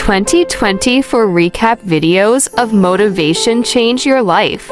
2024 recap videos of motivation change your life.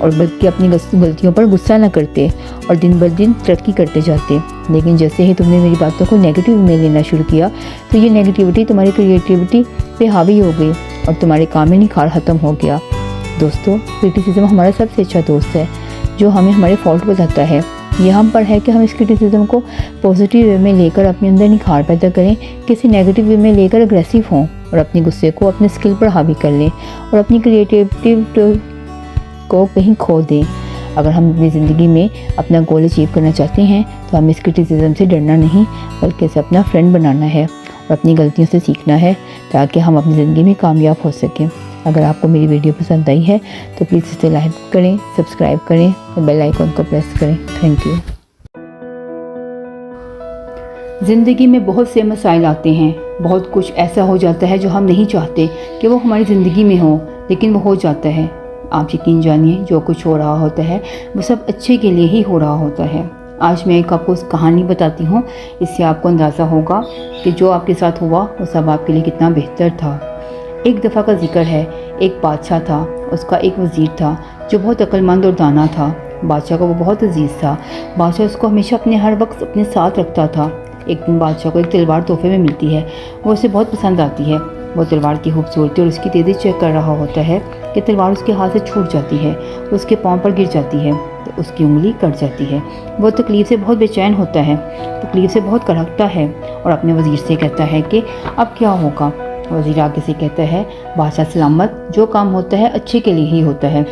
اور بلکہ اپنی غلطیوں پر غصہ نہ کرتے اور دن بہ دن ترقی کرتے جاتے. لیکن جیسے ہی تم نے میری باتوں کو نیگیٹو میں لینا شروع کیا تو یہ نیگیٹیوٹی تمہاری کریٹیوٹی پہ حاوی ہو گئی اور تمہارے کام میں نکھار ختم ہو گیا. دوستو، کرٹیسزم ہمارا سب سے اچھا دوست ہے جو ہمیں ہمارے فالٹ بتاتا ہے. یہ ہم پر ہے کہ ہم اس کرٹیسزم کو پازیٹیو وے میں لے کر اپنے اندر نکھار پیدا کریں، کسی نیگیٹو وے میں لے کر اگریسیو ہوں اور اپنے غصے کو اپنے اسکل پر حاوی کر لیں اور اپنی کریٹیوٹی کو کہیں کھو دیں. اگر ہم اپنی زندگی میں اپنا گول اچیو کرنا چاہتے ہیں تو ہمیں اس کرٹیسزم سے ڈرنا نہیں بلکہ اسے اپنا فرینڈ بنانا ہے اور اپنی غلطیوں سے سیکھنا ہے تاکہ ہم اپنی زندگی میں کامیاب ہو سکیں. اگر آپ کو میری ویڈیو پسند آئی ہے تو پلیز اسے لائک کریں، سبسکرائب کریں اور بیل آئیکن کو پریس کریں. Thank you. زندگی میں بہت سے مسائل آتے ہیں، بہت کچھ ایسا ہو جاتا ہے جو ہم نہیں چاہتے کہ وہ ہماری زندگی میں ہو، لیکن وہ ہو جاتا ہے. آپ یقین جانیے جو کچھ ہو رہا ہوتا ہے وہ سب اچھے کے لیے ہی ہو رہا ہوتا ہے. آج میں ایک آپ کو کہانی بتاتی ہوں، اس سے آپ کو اندازہ ہوگا کہ جو آپ کے ساتھ ہوا وہ سب آپ کے لیے کتنا بہتر تھا. ایک دفعہ کا ذکر ہے، ایک بادشاہ تھا، اس کا ایک وزیر تھا جو بہت عقل مند اور دانا تھا. بادشاہ کو وہ بہت عزیز تھا. بادشاہ اس کو ہمیشہ اپنے ہر وقت اپنے ساتھ رکھتا تھا. ایک دن بادشاہ کو ایک تلوار تحفے میں ملتی ہے. وہ اسے بہت پسند آتی ہے. وہ تلوار کی خوبصورتی اور اس کی تیزی چیک کر رہا ہوتا ہے کہ تلوار اس کے ہاتھ سے چھوٹ جاتی ہے، اس کے پاؤں پر گر جاتی ہے تو اس کی انگلی کٹ جاتی ہے. وہ تکلیف سے بہت بے چین ہوتا ہے، تکلیف سے بہت کڑکتا ہے اور اپنے وزیر سے کہتا ہے کہ اب کیا ہوگا. وزیر آگے سے کہتا ہے، بادشاہ سلامت، جو کام ہوتا ہے اچھے کے لیے ہی ہوتا ہے.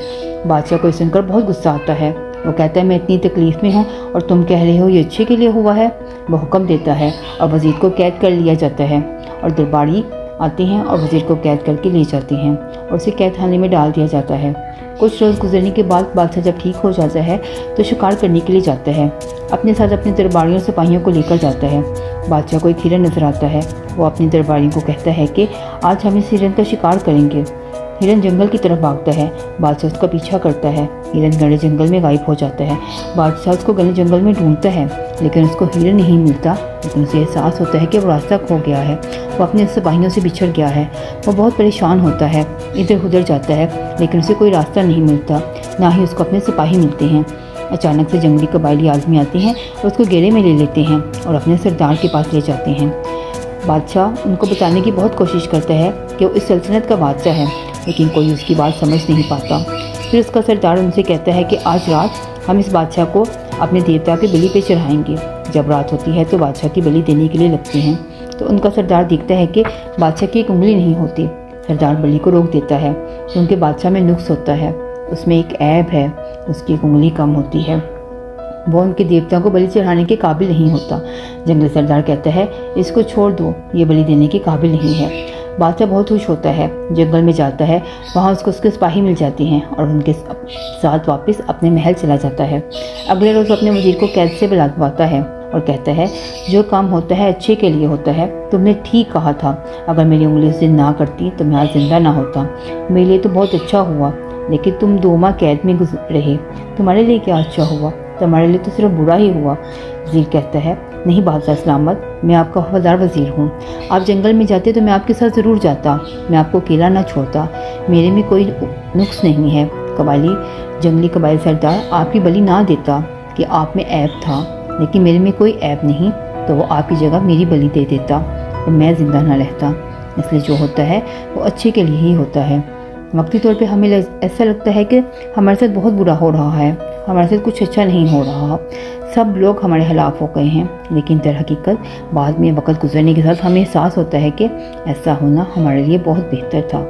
بادشاہ کو سن کر بہت غصہ آتا ہے. وہ کہتا ہے، میں اتنی تکلیف میں ہوں اور تم کہہ رہے ہو یہ اچھے کے لیے ہوا ہے. وہ حکم دیتا ہے اور وزیر کو قید کر لیا جاتا ہے اور درباری آتے ہیں اور وزیر کو قید کر کے لے جاتے ہیں اور اسے قید خانے میں ڈال دیا جاتا ہے. کچھ روز گزرنے کے بعد بادشاہ جب ٹھیک ہو جاتا ہے تو شکار کرنے کے لیے جاتا ہے. اپنے ساتھ اپنے درباریوں سپاہیوں کو لے کر جاتا ہے. بادشاہ کو ایک ہرن نظر آتا ہے. وہ اپنے درباریوں کو کہتا ہے کہ آج ہم اس ہرن کا شکار کریں گے. ہرن جنگل کی طرف بھاگتا ہے. بادشاہ اس کا پیچھا کرتا ہے. ہرن گھنے جنگل میں غائب ہو جاتا ہے. بادشاہ اس کو گھنے جنگل میں ڈھونڈتا ہے لیکن اس کو ہرن نہیں ملتا. لیکن اسے احساس ہوتا ہے کہ وہ راستہ کھو گیا ہے، وہ اپنے سپاہیوں سے بچھڑ گیا ہے. وہ بہت پریشان ہوتا ہے، ادھر ادھر جاتا ہے لیکن اسے کوئی راستہ نہیں ملتا، نہ ہی اس کو اپنے سپاہی ملتے ہیں. اچانک سے جنگلی قبائلی آدمی آتے ہیں اور اس کو گھیرے میں لے لیتے ہیں اور اپنے سردار کے پاس لے جاتے ہیں. بادشاہ ان کو بتانے کی بہت کوشش کرتا ہے کہ وہ اس سلطنت کا بادشاہ ہے، لیکن کوئی اس کی بات سمجھ نہیں پاتا. پھر اس کا سردار ان سے کہتا ہے کہ آج رات ہم اس بادشاہ کو اپنے دیوتا کے بلی پہ چڑھائیں گے. جب رات ہوتی ہے تو بادشاہ کی بلی دینے کے لیے لگتے ہیں تو ان کا سردار دیکھتا ہے کہ بادشاہ کی ایک انگلی نہیں ہوتی. سردار بلی کو روک دیتا ہے کیونکہ بادشاہ میں نقص ہوتا ہے، اس میں ایک عیب ہے، اس کی ایک انگلی کم ہوتی ہے، وہ ان کے دیوتا کو بلی چڑھانے کے قابل نہیں ہوتا. جنگلی سردار کہتا ہے اس کو چھوڑ دو، یہ بلی دینے کے قابل نہیں ہے. بادشاہ بہت خوش ہوتا ہے، جنگل میں جاتا ہے، وہاں اس کو اس کے سپاہی مل جاتے ہیں اور ان کے ساتھ واپس اپنے محل چلا جاتا ہے. اگلے روز اپنے وزیر کو قید سے بلواتا ہے اور کہتا ہے جو کام ہوتا ہے اچھے کے لیے ہوتا ہے. تم نے ٹھیک کہا تھا، اگر میری انگلی اس دن نہ کرتی تو میں آج زندہ نہ ہوتا. میرے لیے تو بہت اچھا ہوا، لیکن تم 2 ماہ قید میں رہے، تمہارے لیے کیا اچھا ہوا؟ تمہارے لیے تو صرف برا ہی ہوا. وزیر کہتا ہے نہیں بادشاہ سلامت، میں آپ کا وفادار وزیر ہوں. آپ جنگل میں جاتے تو میں آپ کے ساتھ ضرور جاتا، میں آپ کو اکیلا نہ چھوڑتا، میرے میں کوئی نقص نہیں ہے. جنگلی قبائلی سردار آپ کی بلی نہ دیتا کہ آپ میں عیب تھا، لیکن میرے میں کوئی عیب نہیں تو وہ آپ کی جگہ میری بلی دے دیتا اور میں زندہ نہ رہتا. اس لیے جو ہوتا ہے وہ اچھے کے لیے ہی ہوتا ہے. وقتی طور پہ ہمیں ایسا لگتا ہے کہ ہمارے ساتھ بہت برا ہو رہا ہے، ہمارے ساتھ کچھ اچھا نہیں ہو رہا، سب لوگ ہمارے خلاف ہو گئے ہیں، لیکن در حقیقت بعد میں وقت گزرنے کے ساتھ ہمیں احساس ہوتا ہے کہ ایسا ہونا ہمارے لیے بہت بہتر تھا.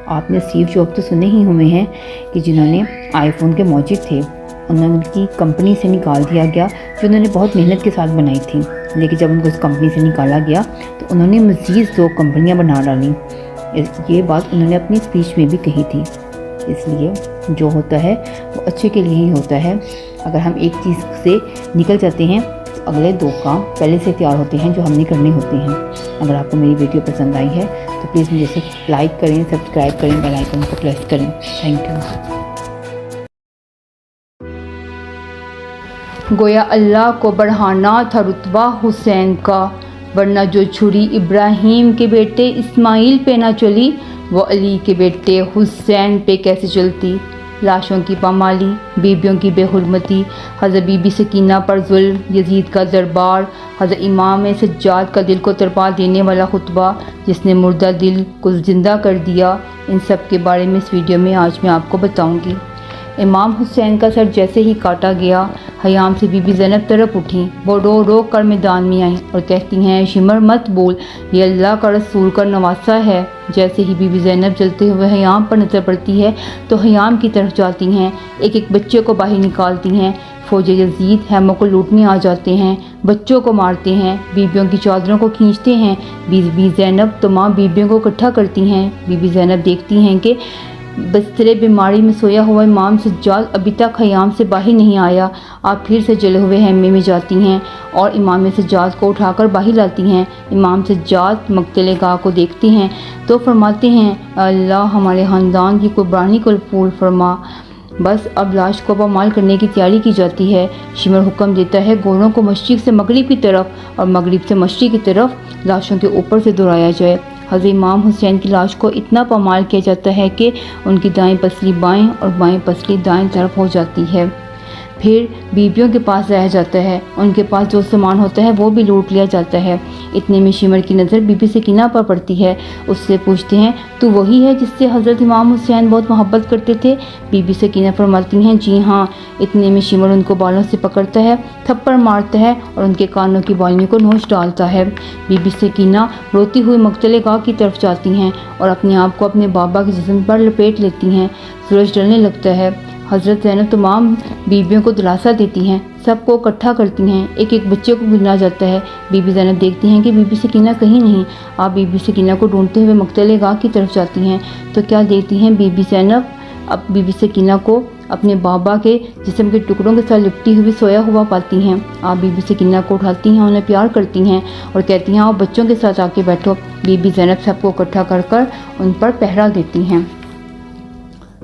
آپ نے اسٹیو جاب تو سنے ہی ہوئے ہیں کہ جنہوں نے آئی فون کے موجد تھے، انہوں کی کمپنی سے نکال دیا گیا جو انہوں نے بہت محنت کے ساتھ بنائی تھی. لیکن جب ان کو اس کمپنی سے نکالا گیا تو انہوں نے مزید 2 کمپنیاں بنا ڈالیں. یہ بات انہوں نے اپنی اسپیچ میں بھی کہی تھی. اس لیے جو ہوتا ہے وہ اچھے کے لیے ہی ہوتا ہے. اگر ہم ایک چیز سے نکل جاتے ہیں تو اگلے 2 کام پہلے سے تیار ہوتے ہیں جو ہم نے کرنے ہوتے ہیں. اگر آپ کو میری ویڈیو پسند آئی ہے تو پلیز مجھے سے لائک کریں، سبسکرائب کریں، بیل آئیکن کو پریس کریں. Thank you. گویا اللہ کو بڑھانا تھا رتبہ حسین کا، ورنہ جو چھری ابراہیم کے بیٹے اسماعیل پہ نہ چلی وہ علی کے بیٹے حسین پہ کیسے چلتی. لاشوں کی پامالی، بیبیوں کی بے حرمتی، حضرت بی بی سکینہ پر ظلم، یزید کا دربار، حضرت امام سجاد کا دل کو تڑپا دینے والا خطبہ جس نے مردہ دل کو زندہ کر دیا، ان سب کے بارے میں اس ویڈیو میں آج میں آپ کو بتاؤں گی۔ امام حسین کا سر جیسے ہی کاٹا گیا، حیام سے بی بی زینب تڑپ اٹھیں، وہ رو رو کر میدان میں آئیں اور کہتی ہیں شمر مت بول، یہ اللہ کا رسول کا نواسہ ہے۔ جیسے ہی بی بی زینب جلتے ہوئے حیام پر نظر پڑتی ہے تو حیام کی طرف جاتی ہیں، ایک ایک بچے کو باہر نکالتی ہیں۔ فوج یزید خیموں کو لوٹنے آ جاتے ہیں، بچوں کو مارتے ہیں، بیبیوں کی چادروں کو کھینچتے ہیں۔ بی بی زینب تمام بیبیوں کو اکٹھا کرتی ہیں۔ بی بی زینب دیکھتی ہیں کہ بستر بیماری میں سویا ہوا امام سجاد ابھی تک خیام سے باہر نہیں آیا۔ آپ پھر سے جلے ہوئے خیمے میں جاتی ہیں اور امام سجاد کو اٹھا کر باہر لاتی ہیں۔ امام سجاد مقتل گاہ کو دیکھتے ہیں تو فرماتے ہیں اللہ ہمارے خاندان کی قربانی کو قبول فرما۔ بس اب لاش کو پامال کرنے کی تیاری کی جاتی ہے۔ شمر حکم دیتا ہے گھوڑوں کو مشرق سے مغرب کی طرف اور مغرب سے مشرق کی طرف لاشوں کے اوپر سے دوڑایا جائے۔ حضرت امام حسین کی لاش کو اتنا پامال کیا جاتا ہے کہ ان کی دائیں پسلی بائیں اور بائیں پسلی دائیں طرف ہو جاتی ہے۔ پھر بیبیوں کے پاس رہ جاتا ہے، ان کے پاس جو سامان ہوتا ہے وہ بھی لوٹ لیا جاتا ہے۔ اتنے میں شمر کی نظر بی بی سکینہ پر پڑتی ہے، اس سے پوچھتے ہیں تو وہی ہے جس سے حضرت امام حسین بہت محبت کرتے تھے؟ بی بی سکینہ فرماتی ہیں جی ہاں۔ اتنے میں شمر ان کو بالوں سے پکڑتا ہے، تھپڑ مارتا ہے اور ان کے کانوں کی بالیوں کو نوچ ڈالتا ہے۔ بی بی سکینہ روتی ہوئی مقتل گاہ کی طرف جاتی ہیں اور اپنے آپ کو اپنے بابا کے جسم پر لپیٹ لیتی ہیں۔ سورج ڈھلنے لگتا ہے۔ حضرت زینب تمام بیبیوں کو دلاسا دیتی ہیں، سب کو اکٹھا کرتی ہیں، ایک ایک بچے کو گنا جاتا ہے۔ بی بی زینب دیکھتی ہیں کہ بی بی سکینہ کہیں نہیں۔ آپ بی بی سکینہ کو ڈھونڈتے ہوئے مقتل گاہ کی طرف جاتی ہیں تو کیا دیکھتی ہیں بی بی زینب اب بی بی سکینہ کو اپنے بابا کے جسم کے ٹکڑوں کے ساتھ لپٹی ہوئی سویا ہوا پاتی ہیں۔ آپ بی بی سکینہ کو اٹھاتی ہیں، انہیں پیار کرتی ہیں اور کہتی ہیں آپ بچوں کے ساتھ آ کے بیٹھو۔ بی بی زینب سب کو اکٹھا کر کر ان پر پہرا دیتی ہیں۔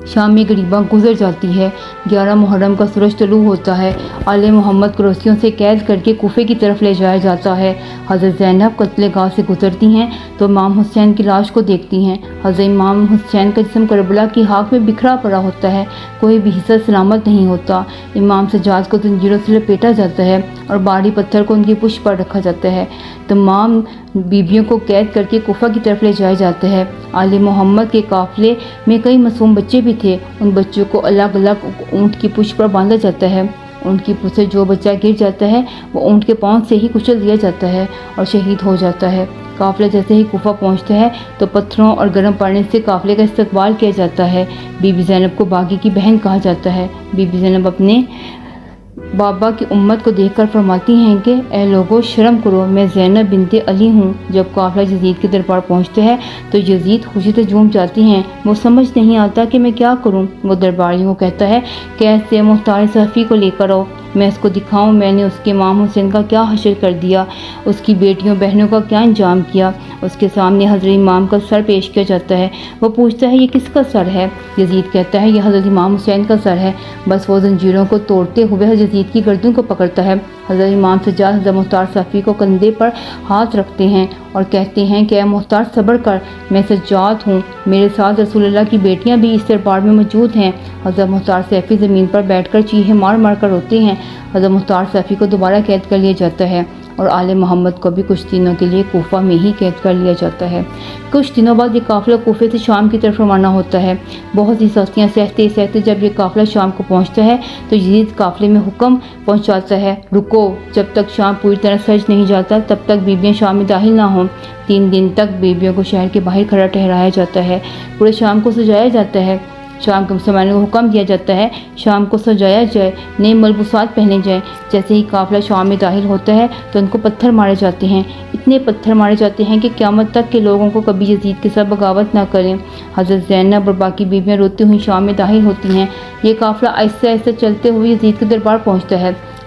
شام میں غریباں گزر جاتی ہے۔ 11 محرم کا سورج طلوع ہوتا ہے۔ آل محمد کو رسیوں سے قید کر کے کوفے کی طرف لے جایا جاتا ہے۔ حضرت زینب قتل گاہ سے گزرتی ہیں تو امام حسین کی لاش کو دیکھتی ہیں۔ حضرت امام حسین کا جسم کربلا کی خاک میں بکھرا پڑا ہوتا ہے، کوئی بھی حصہ سلامت نہیں ہوتا۔ امام سجاد کو زنجیروں سے لپیٹا جاتا ہے اور بھاری پتھر کو ان کی پشت پر رکھا جاتا ہے۔ تمام بیبیوں کو قید کر کے کوفہ کی طرف لے جایا جاتا ہے۔ آل محمد کے قافلے میں کئی معصوم بچے بھی تھے، ان بچوں کو الگ الگ اونٹ کی پشت پر باندھا جاتا ہے۔ اونٹ کی پشت سے جو بچہ گر جاتا ہے وہ اونٹ کے پاؤں سے ہی کچل دیا جاتا ہے اور شہید ہو جاتا ہے۔ قافلہ جیسے ہی کوفہ پہنچتا ہے تو پتھروں اور گرم پانی سے قافلے کا استقبال کیا جاتا ہے۔ بی بی زینب کو باغی کی بہن کہا جاتا ہے۔ بی بی زینب اپنے بابا کی امت کو دیکھ کر فرماتی ہیں کہ اے لوگو شرم کرو، میں زینب بنت علی ہوں۔ جب قافلہ یزید کے دربار پہنچتا ہے تو یزید خوشی سے جھوم جاتی ہیں، وہ سمجھ نہیں آتا کہ میں کیا کروں۔ وہ درباریوں کو کہتا ہے کہ ایسے مختار صفی کو لے کر آؤ، میں اس کو دکھاؤں میں نے اس کے امام حسین کا کیا حشر کر دیا، اس کی بیٹیوں بہنوں کا کیا انجام کیا۔ اس کے سامنے حضرت امام کا سر پیش کیا جاتا ہے۔ وہ پوچھتا ہے یہ کس کا سر ہے؟ یزید کہتا ہے یہ حضرت امام حسین کا سر ہے۔ بس وہ زنجیروں کو توڑتے ہوئے یزید کی گردن کو پکڑتا ہے۔ حضرت امام سجاد حضرت مختار صفی کو کندھے پر ہاتھ رکھتے ہیں اور کہتے ہیں کہ اے مختار صبر کر، میں سجاد ہوں، میرے ساتھ رسول اللہ کی بیٹیاں بھی اس دربار میں موجود ہیں۔ حضرت مختار صفی زمین پر بیٹھ کر چیخیں مار مار کر روتے ہیں۔ حضرت مختار صفی کو دوبارہ قید کر لیا جاتا ہے اور آل محمد کو بھی کچھ دنوں کے لیے کوفہ میں ہی قید کر لیا جاتا ہے۔ کچھ دنوں بعد یہ قافلہ کوفے سے شام کی طرف روانہ ہوتا ہے۔ بہت سی سختیاں سہتے سہتے جب یہ قافلہ شام کو پہنچتا ہے تو یزید قافلے میں حکم پہنچاتا ہے رکو، جب تک شام پوری طرح سج نہیں جاتا تب تک بیبیاں شام میں داخل نہ ہوں۔ 3 دن تک بیبیوں کو شہر کے باہر کھڑا ٹھہرایا جاتا ہے۔ پورے شام کو سجایا جاتا ہے۔ شام کے مسلمانوں کو حکم دیا جاتا ہے شام کو سجایا جائے، نئے ملبوسات پہنے جائیں۔ جیسے ہی قافلہ شام میں داخل ہوتا ہے تو ان کو پتھر مارے جاتے ہیں، اتنے پتھر مارے جاتے ہیں کہ قیامت تک کے لوگوں کو کبھی یزید کے ساتھ بغاوت نہ کریں۔ حضرت زینب اور باقی بیویاں روتی ہوئی شام میں داخل ہوتی ہیں۔ یہ قافلہ آہستہ آہستہ چلتے ہوئے یزید کے دربار پہنچتا ہے۔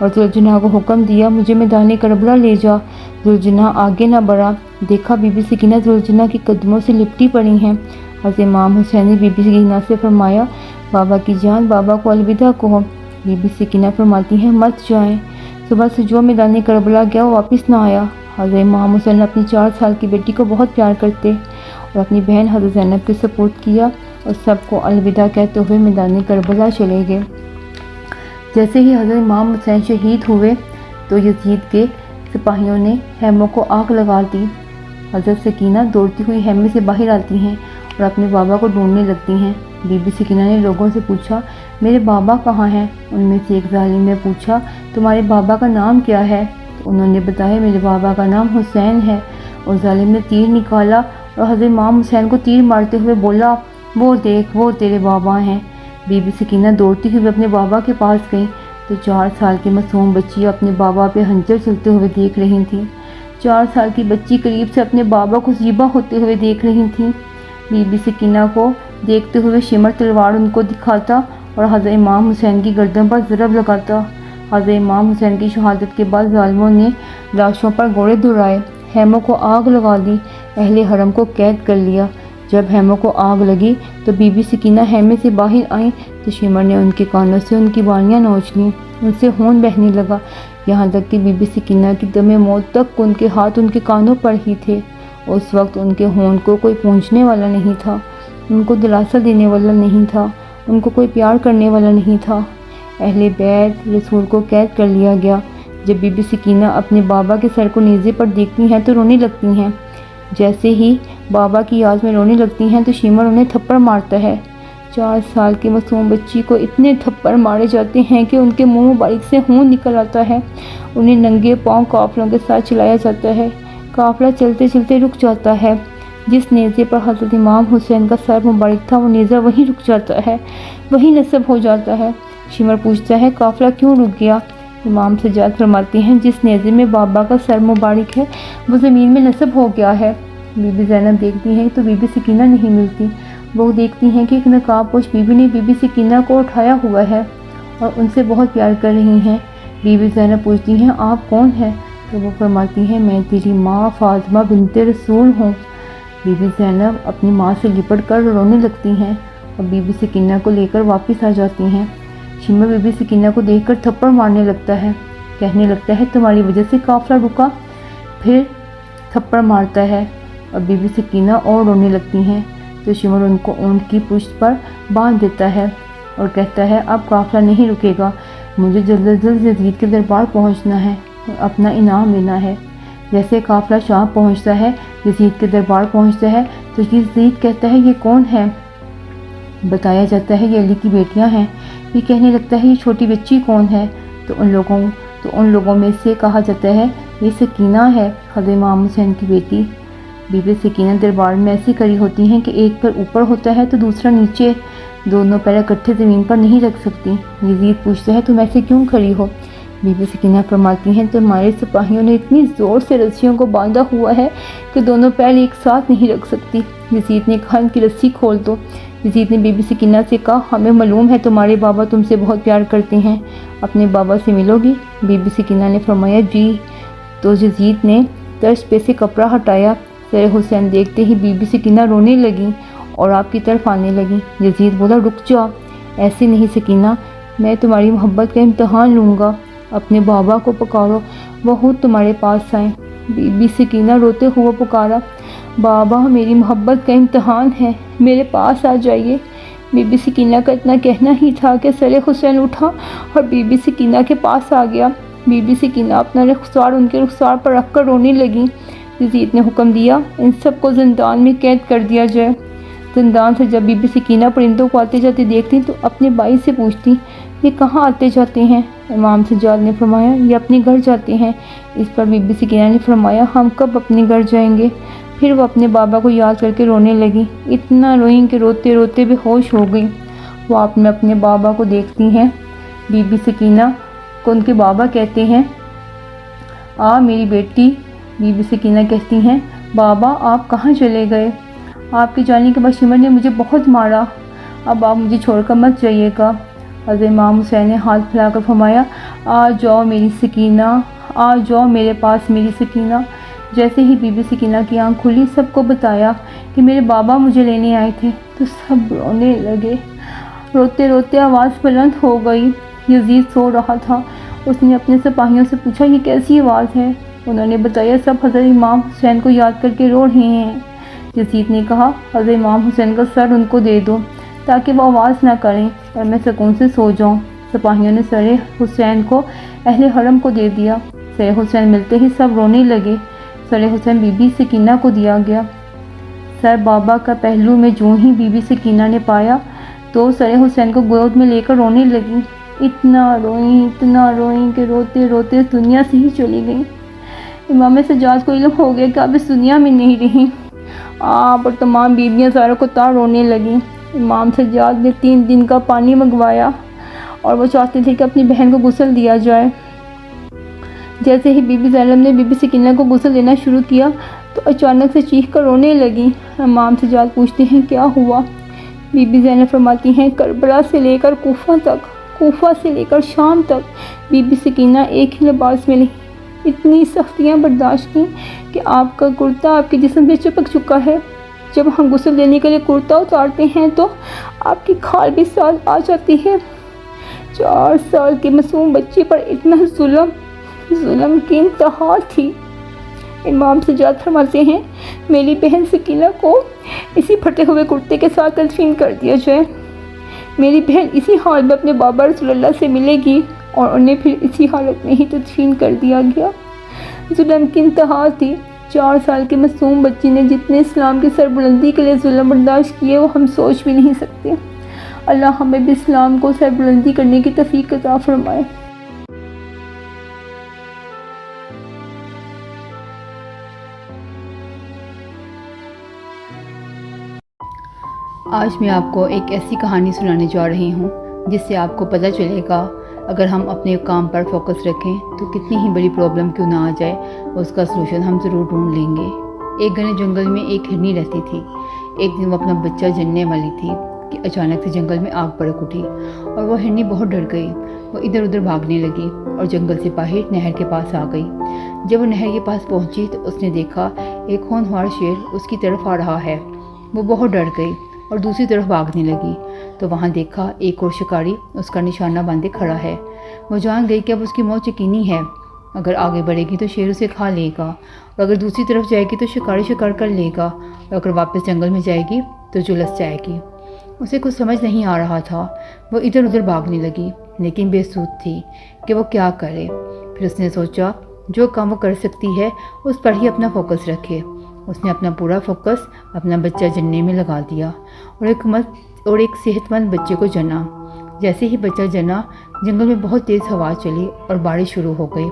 اور زلجنا کو حکم دیا مجھے میدان کربلا لے جا۔ زلجنا آگے نہ بڑھا، دیکھا بی بی سکینہ زلجنا کے قدموں سے لپٹی پڑی ہیں۔ حضرت امام حسین نے بی بی سکینہ سے فرمایا بابا کی جان بابا کو الوداع کہو۔ بی بی سکینہ فرماتی ہیں مت جائیں، صبح سے جو میدان کربلا گیا وہ واپس نہ آیا۔ حضرت امام حسین اپنی 4 سال کی بیٹی کو بہت پیار کرتے اور اپنی بہن حضرت زینب کے سپورٹ کیا اور سب کو الوداع کہتے ہوئے میدان کربلا چلے گئے۔ جیسے ہی حضرت امام حسین شہید ہوئے تو یزید کے سپاہیوں نے خیموں کو آگ لگا دی۔ حضرت سکینہ دوڑتی ہوئی خیمے سے باہر آتی ہیں اور اپنے بابا کو ڈھونڈنے لگتی ہیں۔ بی بی سکینہ نے لوگوں سے پوچھا میرے بابا کہاں ہیں؟ ان میں سے ایک ظالم نے پوچھا تمہارے بابا کا نام کیا ہے؟ تو انہوں نے بتایا میرے بابا کا نام حسین ہے، اور ظالم نے تیر نکالا اور حضرت امام حسین کو تیر مارتے ہوئے بولا وہ دیکھ وہ تیرے بابا ہیں۔ بی بی سکینہ دوڑتی ہوئے اپنے بابا کے پاس گئی تو 4 سال کی معصوم بچی اپنے بابا پہ خنجر چلتے ہوئے دیکھ رہی تھی۔ 4 سال کی بچی قریب سے اپنے بابا کو ذبح ہوتے ہوئے دیکھ رہی تھی۔ بی بی سکینہ کو دیکھتے ہوئے شمر تلوار ان کو دکھاتا اور حضرت امام حسین کی گردن پر ضرب لگاتا۔ حضرت امام حسین کی شہادت کے بعد ظالموں نے لاشوں پر گوڑے دہرائے، خیموں کو آگ لگا دی، اہل حرم کو قید کر لیا۔ جب خیموں کو آگ لگی تو بی بی سکینہ خیمے سے باہر آئیں تو شمر نے ان کے کانوں سے ان کی بالیاں نوچ لیں، ان سے خون بہنے لگا، یہاں تک کہ بی بی سکینہ کی دم موت تک ان کے ہاتھ ان کے کانوں پر ہی تھے۔ اس وقت ان کے خون کو کوئی پونچھنے والا نہیں تھا، ان کو دلاسا دینے والا نہیں تھا، ان کو کوئی پیار کرنے والا نہیں تھا۔ اہل بیت رسول کو قید کر لیا گیا۔ جب بی بی سکینہ اپنے بابا کے سر کو نیزے پر دیکھتی ہیں تو رونے لگتی ہیں۔ جیسے ہی بابا کی یاد میں رونے لگتی ہیں تو شمر انہیں تھپڑ مارتا ہے۔ 4 سال کی معصوم بچی کو اتنے تھپڑ مارے جاتے ہیں کہ ان کے منہ مبارک سے خون نکل آتا ہے۔ انہیں ننگے پاؤں قافلوں کے ساتھ چلایا جاتا ہے، قافلہ چلتے چلتے رک جاتا ہے، جس نیزے پر حضرت امام حسین کا سر مبارک تھا وہ نیزہ وہیں رک جاتا ہے، وہیں نصب ہو جاتا ہے۔ شمر پوچھتا ہے قافلہ کیوں رک گیا؟ امام سجاد فرماتے ہیں جس نیزے میں بابا کا سر مبارک ہے وہ زمین میں نصب ہو گیا ہے۔ بی بی زینب دیکھتی ہیں تو بی بی سکینہ نہیں ملتی۔ وہ دیکھتی ہیں کہ ایک نقاب پوش بی بی نے بی بی سکینہ کو اٹھایا ہوا ہے اور ان سے بہت پیار کر رہی ہیں۔ بی بی زینب پوچھتی ہیں آپ کون ہیں؟ تو وہ فرماتی ہیں میں تیری ماں فاطمہ بنت رسول ہوں۔ بی بی زینب اپنی ماں سے لپٹ کر رونے لگتی ہیں اور بی بی سکینہ کو لے کر واپس آ جاتی ہیں۔ شمر بی بی سکینہ کو دیکھ کر تھپڑ مارنے لگتا ہے، کہنے لگتا ہے تمہاری وجہ سے قافلہ رکا، پھر تھپڑ مارتا ہے اور بی بی سکینہ اور رونے لگتی ہیں تو شمر ان کو اونٹ کی پشت پر باندھ دیتا ہے اور کہتا ہے اب قافلہ نہیں رکے گا، مجھے جلد از جلد یزید کے دربار پہنچنا ہے اور اپنا انعام لینا ہے۔ جیسے قافلہ شام پہنچتا ہے، یزید کے دربار پہنچتا ہے تو یزید کہتا ہے یہ کون ہے؟ بتایا جاتا ہے یہ علی کی بیٹیاں ہیں۔ یہ کہنے لگتا ہے یہ چھوٹی بچی کون ہے؟ تو ان لوگوں میں سے کہا جاتا ہے یہ سکینہ ہے، حضرت امام حسین کی بیٹی۔ بی بی سکینہ دربار میں ایسی کھڑی ہوتی ہیں کہ ایک پیر اوپر ہوتا ہے تو دوسرا نیچے، دونوں پیر اکٹھے زمین پر نہیں رکھ سکتی۔ یزید پوچھتا ہے تم ایسے کیوں کھڑی ہو؟ بی بی سکینہ فرماتی ہیں تمہارے سپاہیوں نے اتنی زور سے رسیوں کو باندھا ہوا ہے کہ دونوں پیر ایک ساتھ نہیں رکھ سکتی۔ یزید نے کہا ان کی رسی کھول دو۔ یزید نے بی بی سکینہ سے کہا ہمیں معلوم ہے تمہارے بابا تم سے بہت پیار کرتے ہیں، اپنے بابا سے ملو گی؟ بی بی سکینہ نے فرمایا جی۔ تو یزید نے طرز پہ سے کپڑا ہٹایا۔ سر حسین دیکھتے ہی بی بی سکینہ رونے لگیں اور آپ کی طرف آنے لگیں۔ یزید بولا رک جا، ایسے نہیں سکینہ، میں تمہاری محبت کا امتحان لوں گا، اپنے بابا کو پکارو، وہ خود تمہارے پاس آئیں۔ بی بی سکینہ روتے ہوئے پکارا بابا میری محبت کا امتحان ہے، میرے پاس آ جائیے۔ بی بی سکینہ کا اتنا کہنا ہی تھا کہ سر حسین اٹھا اور بی بی سکینہ کے پاس آ گیا۔ بی بی سکینہ اپنا رخسار ان کے رخسار پر رکھ کر رونے لگیں۔ یزید نے حکم دیا ان سب کو زندان میں قید کر دیا جائے۔ زندان سے جب بی بی سکینہ پرندوں کو آتے جاتے دیکھتی تو اپنے بھائی سے پوچھتی یہ کہاں آتے جاتے ہیں؟ امام سجاد نے فرمایا یہ اپنے گھر جاتے ہیں۔ اس پر بی بی سکینہ نے فرمایا ہم کب اپنے گھر جائیں گے؟ پھر وہ اپنے بابا کو یاد کر کے رونے لگی، اتنا روئیں کہ روتے روتے بے ہوش ہو گئی۔ وہ آپ میں اپنے بابا کو دیکھتی ہیں۔ بی بی سکینہ کو ان کے بابا کہتے ہیں میری بیٹی۔ بی بی سکینہ کہتی ہیں بابا آپ کہاں چلے گئے؟ آپ کے جانے کے بعد شمر نے مجھے بہت مارا، اب آپ مجھے چھوڑ کر مت جائیے گا۔ حضرت امام حسین نے ہاتھ پھیلا کر فرمایا آ جاؤ میری سکینہ، آ جاؤ میرے پاس میری سکینہ۔ جیسے ہی بی بی سکینہ کی آنکھ کھلی سب کو بتایا کہ میرے بابا مجھے لینے آئے تھے تو سب رونے لگے۔ روتے روتے آواز بلند ہو گئی۔ یزید سو رہا تھا، اس نے اپنے سپاہیوں سے پوچھا یہ کیسی آواز ہے؟ انہوں نے بتایا سب حضرت امام حسین کو یاد کر کے رو رہے ہیں۔ یزید نے کہا حضرت امام حسین کا سر ان کو دے دو تاکہ وہ آواز نہ کریں اور میں سکون سے سو جاؤں۔ سپاہیوں نے سر حسین کو اہل حرم کو دے دیا۔ سر حسین ملتے ہی سب رونے لگے۔ سر حسین بی بی سکینہ کو دیا گیا۔ سر بابا کا پہلو میں جو ہی بی بی سکینہ نے پایا تو سر حسین کو گود میں لے کر رونے لگی۔ اتنا روئیں کہ روتے روتے اس دنیا سے ہی چلی گئیں۔ امام سجاد کو علم ہو گیا کہ اب اس دنیا میں نہیں رہی۔ آپ اور تمام بیویاں زاروں کو تار رونے لگیں۔ امام سجاد نے 3 دن کا پانی منگوایا اور وہ چاہتے تھے کہ اپنی بہن کو غسل دیا جائے۔ جیسے ہی بی بی زینب نے بی بی سکینہ کو غسل دینا شروع کیا تو اچانک سے چیخ کر رونے لگی۔ امام سجاد پوچھتے ہیں کیا ہوا؟ بی بی زینب فرماتی ہیں کربلا سے لے کر کوفہ تک، کوفہ سے لے کر شام تک بی بی سکینہ ایک ہی لباس میں نہیں، اتنی سختیاں برداشت کی کہ آپ کا کرتا آپ کے جسم سے چپک چکا ہے۔ جب ہم غسل دینے کے لیے کرتا اتارتے ہیں تو آپ کی کھال بھی ساتھ آ جاتی ہے۔ 4 سال کے معصوم بچے پر اتنا ظلم کی انتہا تھی۔ امام سجاد فرماتے ہیں میری بہن سکینہ کو اسی پھٹے ہوئے کرتے کے ساتھ تدفین کر دیا جائے۔ میری بہن اسی حال میں اپنے بابا رسول اللہ سے ملے گی اور انہیں پھر اسی حالت میں ہی تدفین کر دیا گیا۔ ظلم کی انتہا تھی۔ 4 سال کے معصوم بچی نے جتنے اسلام کی سربلندی کے لیے ظلم برداشت کیے وہ ہم سوچ بھی نہیں سکتے۔ اللہ ہمیں بھی اسلام کو سربلندی کرنے کی توفیق عطا فرمائے۔ آج میں آپ کو ایک ایسی کہانی سنانے جا رہی ہوں جس سے آپ کو پتہ چلے گا اگر ہم اپنے کام پر فوکس رکھیں تو کتنی ہی بڑی پرابلم کیوں نہ آ جائے اس کا سلوشن ہم ضرور ڈھونڈ لیں گے۔ ایک گھنے جنگل میں ایک ہرنی رہتی تھی۔ ایک دن وہ اپنا بچہ جننے والی تھی کہ اچانک سے جنگل میں آگ بھڑک اٹھی اور وہ ہرنی بہت ڈر گئی۔ وہ ادھر ادھر بھاگنے لگی اور جنگل سے باہر نہر کے پاس آ گئی۔ جب وہ نہر کے پاس پہنچی تو اس نے دیکھا ایک ہونہار شیر اس کی طرف آ رہا ہے۔ وہ بہت ڈر گئی اور دوسری طرف بھاگنے لگی تو وہاں دیکھا ایک اور شکاری اس کا نشانہ باندھے کھڑا ہے۔ وہ جان گئی کہ اب اس کی موت یقینی ہے۔ اگر آگے بڑھے گی تو شیر اسے کھا لے گا اور اگر دوسری طرف جائے گی تو شکاری شکار کر لے گا اور اگر واپس جنگل میں جائے گی تو جلس جائے گی۔ اسے کچھ سمجھ نہیں آ رہا تھا۔ وہ ادھر ادھر بھاگنے لگی لیکن بے سود تھی کہ وہ کیا کرے۔ پھر اس نے سوچا جو کام وہ کر سکتی ہے اس پر ہی اپنا فوکس رکھے۔ اس نے اپنا پورا فوکس اپنا بچہ جننے میں لگا دیا اور ایک صحت مند بچے کو جنا۔ جیسے ہی بچہ جنا جنگل میں بہت تیز ہوا چلی اور بارش شروع ہو گئی۔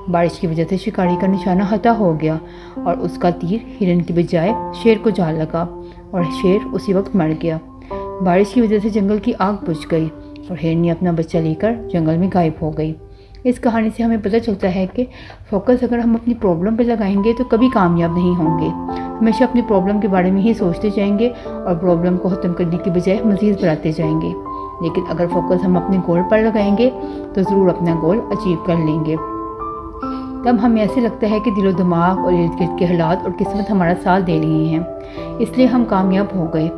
بارش کی وجہ سے شکاری کا نشانہ ہتا ہو گیا اور اس کا تیر ہرن کی بجائے شیر کو جا لگا اور شیر اسی وقت مر گیا۔ بارش کی وجہ سے جنگل کی آگ بجھ گئی اور ہرنی اپنا بچہ لے کر جنگل میں غائب ہو گئی۔ اس کہانی سے ہمیں پتہ چلتا ہے کہ فوکس اگر ہم اپنی پرابلم پہ لگائیں گے تو کبھی کامیاب نہیں ہوں گے۔ ہمیشہ اپنی پرابلم کے بارے میں ہی سوچتے جائیں گے اور پرابلم کو ختم کرنے کی بجائے مزید بڑھاتے جائیں گے۔ لیکن اگر فوکس ہم اپنے گول پر لگائیں گے تو ضرور اپنا گول اچیو کر لیں گے۔ تب ہمیں ایسے لگتا ہے کہ دل و دماغ اور ارد گرد کے حالات اور قسمت ہمارا ساتھ دے رہے ہیں، اس لیے ہم کامیاب ہو گئے۔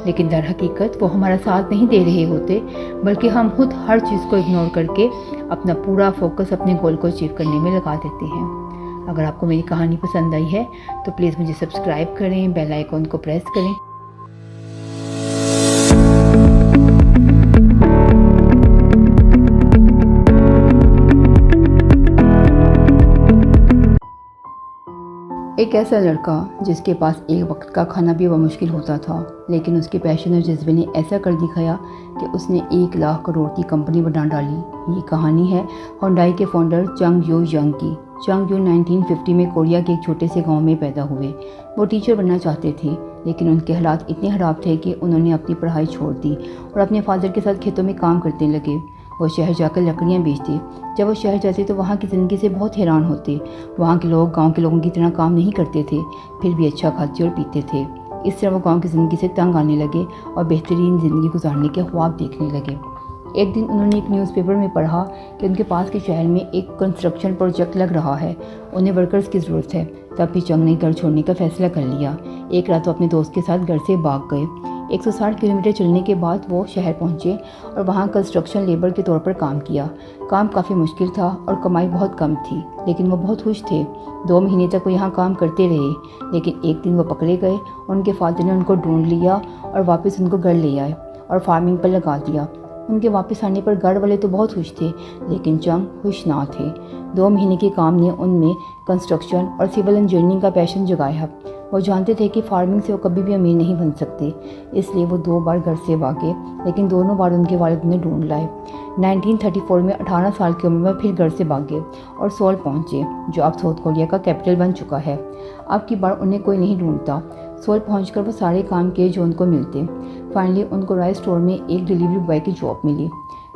لیکن در حقیقت وہ ہمارا ساتھ نہیں دے رہے ہوتے، بلکہ ہم خود ہر چیز کو اگنور کر کے اپنا پورا فوکس اپنے گول کو اچیو کرنے میں لگا دیتے ہیں۔ اگر آپ کو میری کہانی پسند آئی ہے تو پلیز مجھے سبسکرائب کریں، بیل آئیکن کو پریس کریں۔ ایک ایسا لڑکا جس کے پاس ایک وقت کا کھانا بھی مشکل ہوتا تھا، لیکن اس کے پیشن اور جذبے نے ایسا کر دکھایا کہ اس نے 1 لاکھ کروڑ کی کمپنی بنا ڈالی۔ یہ کہانی ہے ہونڈائی کے فاؤنڈر چنگ یو ینگ کی۔ چنگ یو 1950 میں کوریا کے ایک چھوٹے سے گاؤں میں پیدا ہوئے۔ وہ ٹیچر بننا چاہتے تھے لیکن ان کے حالات اتنے خراب تھے کہ انہوں نے اپنی پڑھائی چھوڑ دی اور اپنے فادر کے ساتھ کھیتوں میں کام کرنے لگے۔ وہ شہر جا کر لکڑیاں بیچتے۔ جب وہ شہر جاتے تو وہاں کی زندگی سے بہت حیران ہوتے۔ وہاں کے لوگ گاؤں کے لوگوں کی طرح کام نہیں کرتے تھے، پھر بھی اچھا کھاتے اور پیتے تھے۔ اس طرح وہ گاؤں کی زندگی سے تنگ آنے لگے اور بہترین زندگی گزارنے کے خواب دیکھنے لگے۔ ایک دن انہوں نے ایک نیوز پیپر میں پڑھا کہ ان کے پاس کے شہر میں ایک کنسٹرکشن پروجیکٹ لگ رہا ہے، انہیں ورکرز کی ضرورت ہے۔ تب بھی چنگ نے گھر چھوڑنے کا فیصلہ کر لیا۔ ایک رات وہ اپنے دوست کے ساتھ گھر سے بھاگ گئے۔ 160 کلومیٹر چلنے کے بعد وہ شہر پہنچے اور وہاں کنسٹرکشن لیبر کے طور پر کام کیا۔ کام کافی مشکل تھا اور کمائی بہت کم تھی، لیکن وہ بہت خوش تھے۔ 2 مہینے تک وہ یہاں کام کرتے رہے، لیکن ایک دن وہ پکڑے گئے۔ ان کے فادر نے ان کو ڈھونڈ لیا اور واپس ان کو گھر لے آئے اور فارمنگ پر لگا دیا۔ ان کے واپس آنے پر گھر والے تو بہت خوش تھے، لیکن چنگ خوش نہ تھے۔ 2 مہینے کے کام نے ان میں کنسٹرکشن اور سول انجینئرنگ کا پیشن جگایا۔ وہ جانتے تھے کہ فارمنگ سے وہ کبھی بھی امیر نہیں بن سکتے، اس لیے وہ 2 بار گھر سے بھاگے، لیکن دونوں بار ان کے والد نے ڈھونڈ لائے۔ 1934 میں 18 سال کی عمر میں پھر گھر سے بھاگے اور سول پہنچے، جو اب ساؤتھ کوریا کا کیپٹل بن چکا ہے۔ اب کی بار انہیں کوئی نہیں ڈھونڈتا۔ سول پہنچ کر وہ سارے کام کیے جو ان کو ملتے۔ فائنلی ان کو رائس اسٹور میں ایک ڈیلیوری بوائے کی جاب ملی۔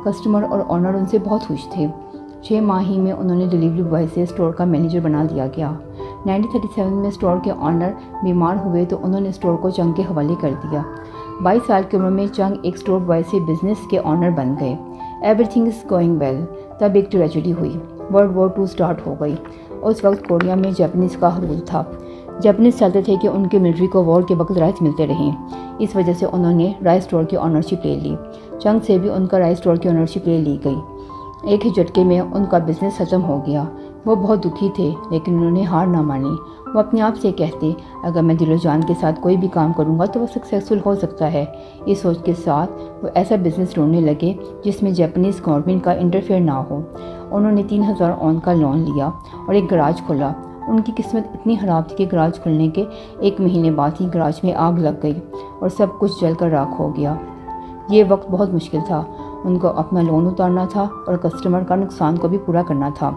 کسٹمر اور آنر ان سے بہت خوش تھے۔ 6 ماہ ہی میں انہوں نے ڈیلیوری بوائے سے اسٹور کا مینیجر بنا دیا گیا۔ 1937 میں اسٹور کے آنر بیمار ہوئے تو انہوں نے اسٹور کو چنگ کے حوالے کر دیا۔ 22 سال کی عمر میں چنگ ایک اسٹور بوائے سے بزنس کے آنر بن گئے۔ Everything is going well. تب ایک ٹریجڈی ہوئی۔ ورلڈ وار 2 اسٹارٹ ہو گئی۔ اس وقت کوریا میں جاپنیز کا رول تھا۔ جاپنیز چاہتے تھے کہ ان کے ملٹری کو وار کے وقت رائٹس ملتے رہیں، اس وجہ سے انہوں نے رائس اسٹور کی آنرشپ لے لی۔ چنگ سے بھی ان کا رائس اسٹور کی آنرشپ لے لی گئی۔ ایک ہی جھٹکے میں ان کا بزنس ختم ہو گیا۔ وہ بہت دکھی تھے، لیکن انہوں نے ہار نہ مانی۔ وہ اپنے آپ سے کہتے، اگر میں دل و جان کے ساتھ کوئی بھی کام کروں گا تو وہ سکسیسفل ہو سکتا ہے۔ اس سوچ کے ساتھ وہ ایسا بزنس ڈھونڈنے لگے جس میں جاپنیز گورنمنٹ کا انٹرفیئر نہ ہو۔ انہوں نے 3000 آن کا لون لیا اور ایک گراج کھولا۔ ان کی قسمت اتنی خراب تھی کہ گراج کھلنے کے 1 مہینے بعد ہی گراج میں آگ لگ گئی اور سب کچھ جل کر راکھ ہو گیا۔ یہ وقت بہت مشکل تھا۔ ان کو اپنا لون اتارنا تھا اور کسٹمر کا نقصان کو بھی پورا کرنا تھا۔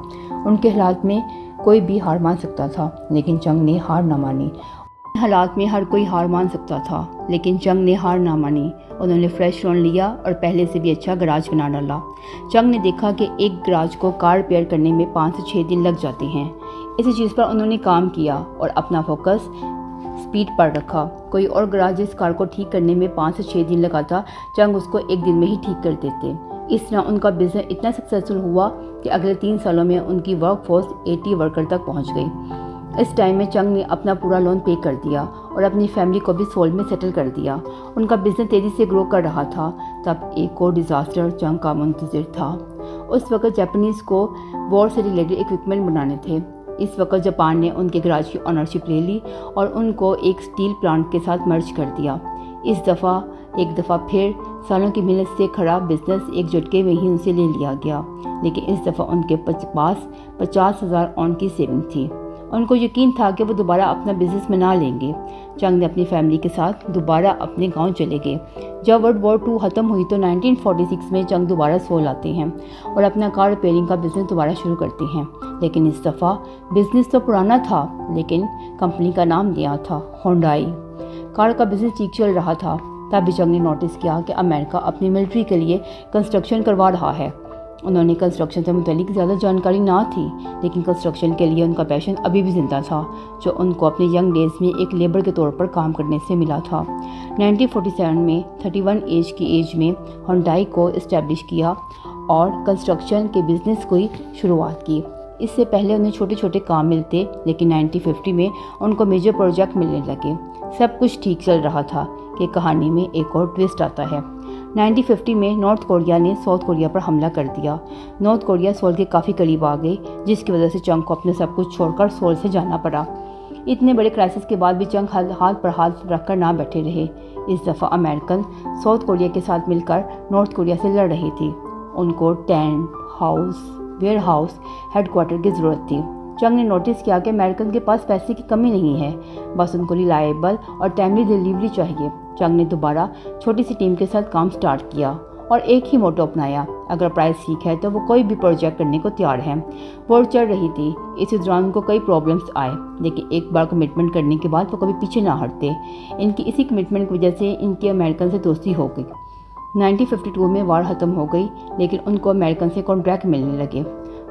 ان کے حالات میں کوئی بھی ہار مان سکتا تھا، لیکن چنگ نے ہار نہ مانی۔ حالات میں ہر کوئی ہار مان سکتا تھا، لیکن چنگ نے ہار نہ مانی۔ انہوں نے فریش لون لیا اور پہلے سے بھی اچھا گراج بنا ڈالا۔ چنگ نے دیکھا کہ ایک گراج کو کار ریپیئر کرنے میں 5 سے 6 دن لگ جاتے ہیں۔ اسی چیز پر انہوں نے کام کیا اور اپنا فوکس سپیڈ پر رکھا۔ کوئی اور گراج اس کار کو ٹھیک کرنے میں 5 سے 6 دن لگاتا، چنگ اس کو 1 دن میں ہی ٹھیک کر دیتے۔ اس طرح ان کا بزنس اتنا سکسیسفل ہوا کہ اگلے 3 سالوں میں ان کی ورک فورس 80 ورکر تک پہنچ گئی۔ اس ٹائم میں چنگ نے اپنا پورا لون پے کر دیا اور اپنی فیملی کو بھی سول میں سیٹل کر دیا۔ ان کا بزنس تیزی سے گرو کر رہا تھا، تب ایک اور ڈیزاسٹر چنگ کا منتظر تھا۔ اس وقت جاپنیز کو وار سے ریلیٹڈ اکوپمنٹ بنانے تھے۔ اس وقت جاپان نے ان کے گراج کی آنرشپ لے لی اور ان کو ایک اسٹیل پلانٹ کے ساتھ مرج کر دیا۔ ایک دفعہ پھر سالوں کی محنت سے کھڑا بزنس ایک جھٹکے میں ہی ان سے لے لیا گیا، لیکن اس دفعہ ان کے پاس 50,000 آن کی سیونگ تھی۔ ان کو یقین تھا کہ وہ دوبارہ اپنا بزنس بنا لیں گے۔ چنگ نے اپنی فیملی کے ساتھ دوبارہ اپنے گاؤں چلے گئے۔ جب ورلڈ وار 2 ختم ہوئی تو 1946 میں چنگ دوبارہ سول آتے ہیں اور اپنا کار ریپیئرنگ کا بزنس دوبارہ شروع کرتے ہیں، لیکن اس دفعہ بزنس تو پرانا تھا، لیکن کمپنی کا نام نیا تھا، ہونڈائی۔ کار کا بزنس ٹھیک چل رہا تھا۔ تب بھی چنگ نے نوٹس کیا کہ امریکہ اپنی ملٹری کے لیے کنسٹرکشن کروا رہا ہے۔ انہوں نے کنسٹرکشن سے متعلق زیادہ جانکاری نہ تھی، لیکن کنسٹرکشن کے لیے ان کا پیشن ابھی بھی زندہ تھا، جو ان کو اپنے ینگ ڈیز میں ایک لیبر کے طور پر کام کرنے سے ملا تھا۔ 1947 میں 31 ایج میں ہونڈائی کو اسٹیبلش کیا اور کنسٹرکشن کے بزنس کی شروعات کی۔ اس سے پہلے انہیں چھوٹے چھوٹے کام ملتے، لیکن 1950 میں ان کو میجر پروجیکٹ ملنے لگے۔ سب کچھ ٹھیک چل رہا تھا کہ کہانی میں ایک اور ٹویسٹ آتا ہے۔ 1950 میں نارتھ کوریا نے ساؤتھ کوریا پر حملہ کر دیا۔ نارتھ کوریا سول کے کافی قریب آ گئی، جس کی وجہ سے چنگ کو اپنے سب کچھ چھوڑ کر سول سے جانا پڑا۔ اتنے بڑے کرائسس کے بعد بھی چنگ ہاتھ پر ہاتھ رکھ کر نہ بیٹھے رہے۔ اس دفعہ امریکن ساؤتھ کوریا کے ساتھ مل کر نارتھ کوریا سے لڑ رہی تھی۔ ان کو tent house, warehouse, headquarter کی ضرورت تھی۔ چنگ نے نوٹس کیا کہ امریکن کے پاس پیسے کی کمی نہیں ہے، بس ان کو ریلائبل اور ٹائملی ڈیلیوری چاہیے۔ چنگ نے دوبارہ چھوٹی سی ٹیم کے ساتھ کام سٹارٹ کیا اور ایک ہی موٹو اپنایا، اگر پرائس ٹھیک ہے تو وہ کوئی بھی پروجیکٹ کرنے کو تیار ہے۔ وار چل رہی تھی، اس دوران ان کو کئی پرابلمس آئے، لیکن ایک بار کمٹمنٹ کرنے کے بعد وہ کبھی پیچھے نہ ہٹتے۔ ان کی اسی کمٹمنٹ کی وجہ سے ان کی امریکن سے دوستی ہو گئی۔ 1952 میں وار ختم ہو گئی، لیکن ان کو امریکن سے کانٹریکٹ ملنے لگے۔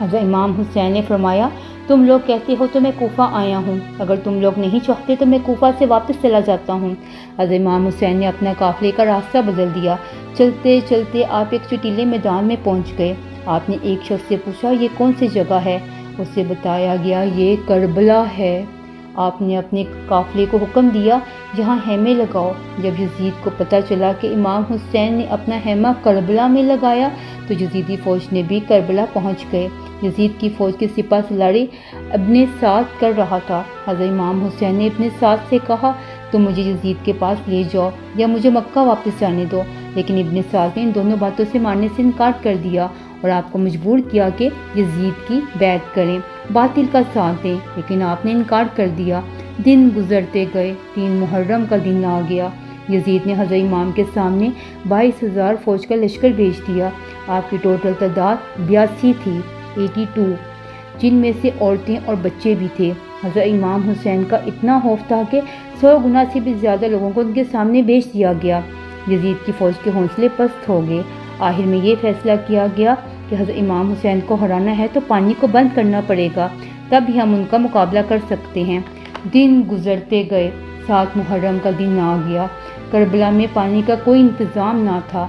حضرت امام حسین نے فرمایا تم لوگ کہتے ہو تو میں کوفہ آیا ہوں، اگر تم لوگ نہیں چاہتے تو میں کوفہ سے واپس چلا جاتا ہوں۔ حضرت امام حسین نے اپنا قافلے کا راستہ بدل دیا۔ چلتے چلتے آپ ایک چٹیلے میدان میں پہنچ گئے۔ آپ نے ایک شخص سے پوچھا یہ کون سی جگہ ہے؟ اسے بتایا گیا یہ کربلا ہے۔ آپ نے اپنے قافلے کو حکم دیا یہاں خیمے لگاؤ۔ جب یزید کو پتہ چلا کہ امام حسین نے اپنا خیمہ کربلا میں لگایا تو یزیدی فوج نے بھی کربلا پہنچ گئے۔ یزید کی فوج کے سپہ سالاری ابن سعد کر رہا تھا۔ حضرت امام حسین نے ابن سعد سے کہا تم مجھے یزید کے پاس لے جاؤ یا مجھے مکہ واپس جانے دو، لیکن ابن سعد نے ان دونوں باتوں سے ماننے سے انکار کر دیا اور آپ کو مجبور کیا کہ یزید کی بیعت کریں، باطل کا ساتھ دیں، لیکن آپ نے انکار کر دیا۔ دن گزرتے گئے، 3 محرم کا دن آ گیا۔ یزید نے حضرت امام کے سامنے 22,000 فوج کا لشکر بھیج دیا۔ آپ کی ٹوٹل تعداد 82 تھی، 82، جن میں سے عورتیں اور بچے بھی تھے۔ حضرت امام حسین کا اتنا خوف تھا کہ 100 گنا سے بھی زیادہ لوگوں کو ان کے سامنے بھیج دیا گیا۔ یزید کی فوج کے حوصلے پست ہو گئے۔ آخر میں یہ فیصلہ کیا گیا کہ حضرت امام حسین کو ہرانا ہے تو پانی کو بند کرنا پڑے گا، تب ہی ہم ان کا مقابلہ کر سکتے ہیں۔ دن گزرتے گئے، 7 محرم کا دن آ گیا۔ کربلا میں پانی کا کوئی انتظام نہ تھا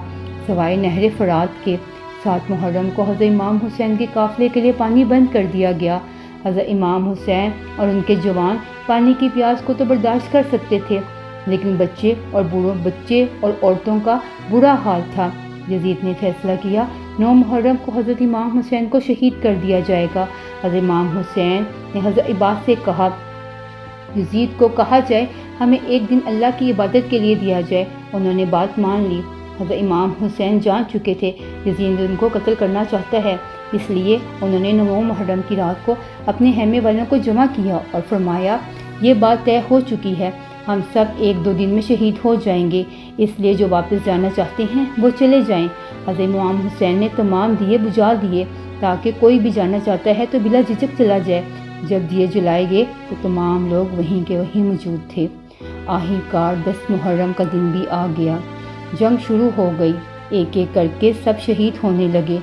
سوائے نہر فرات کے۔ 7 محرم کو حضرت امام حسین کے قافلے کے لیے پانی بند کر دیا گیا۔ حضرت امام حسین اور ان کے جوان پانی کی پیاس کو تو برداشت کر سکتے تھے، لیکن بچے اور عورتوں کا برا حال تھا۔ یزید نے فیصلہ کیا 9 محرم کو حضرت امام حسین کو شہید کر دیا جائے گا۔ حضرت امام حسین نے حضرت عباس سے کہا یزید کو کہا جائے ہمیں ایک دن اللہ کی عبادت کے لیے دیا جائے۔ انہوں نے بات مان لی۔ حضرت امام حسین جان چکے تھے یزید ان کو قتل کرنا چاہتا ہے، اس لیے انہوں نے 9 محرم کی رات کو اپنے خیمے والوں کو جمع کیا اور فرمایا یہ بات طے ہو چکی ہے، ہم سب 1-2 دن میں شہید ہو جائیں گے، اس لیے جو واپس جانا چاہتے ہیں وہ چلے جائیں۔ حضرت امام حسین نے تمام دیے بجھا دیے تاکہ کوئی بھی جانا چاہتا ہے تو بلا جھجک چلا جائے۔ جب دیے جلائے گئے تو تمام لوگ وہیں کے وہیں موجود تھے۔ آخر کار 10 محرم کا دن بھی آ گیا۔ جنگ شروع ہو گئی، ایک ایک کر کے سب شہید ہونے لگے،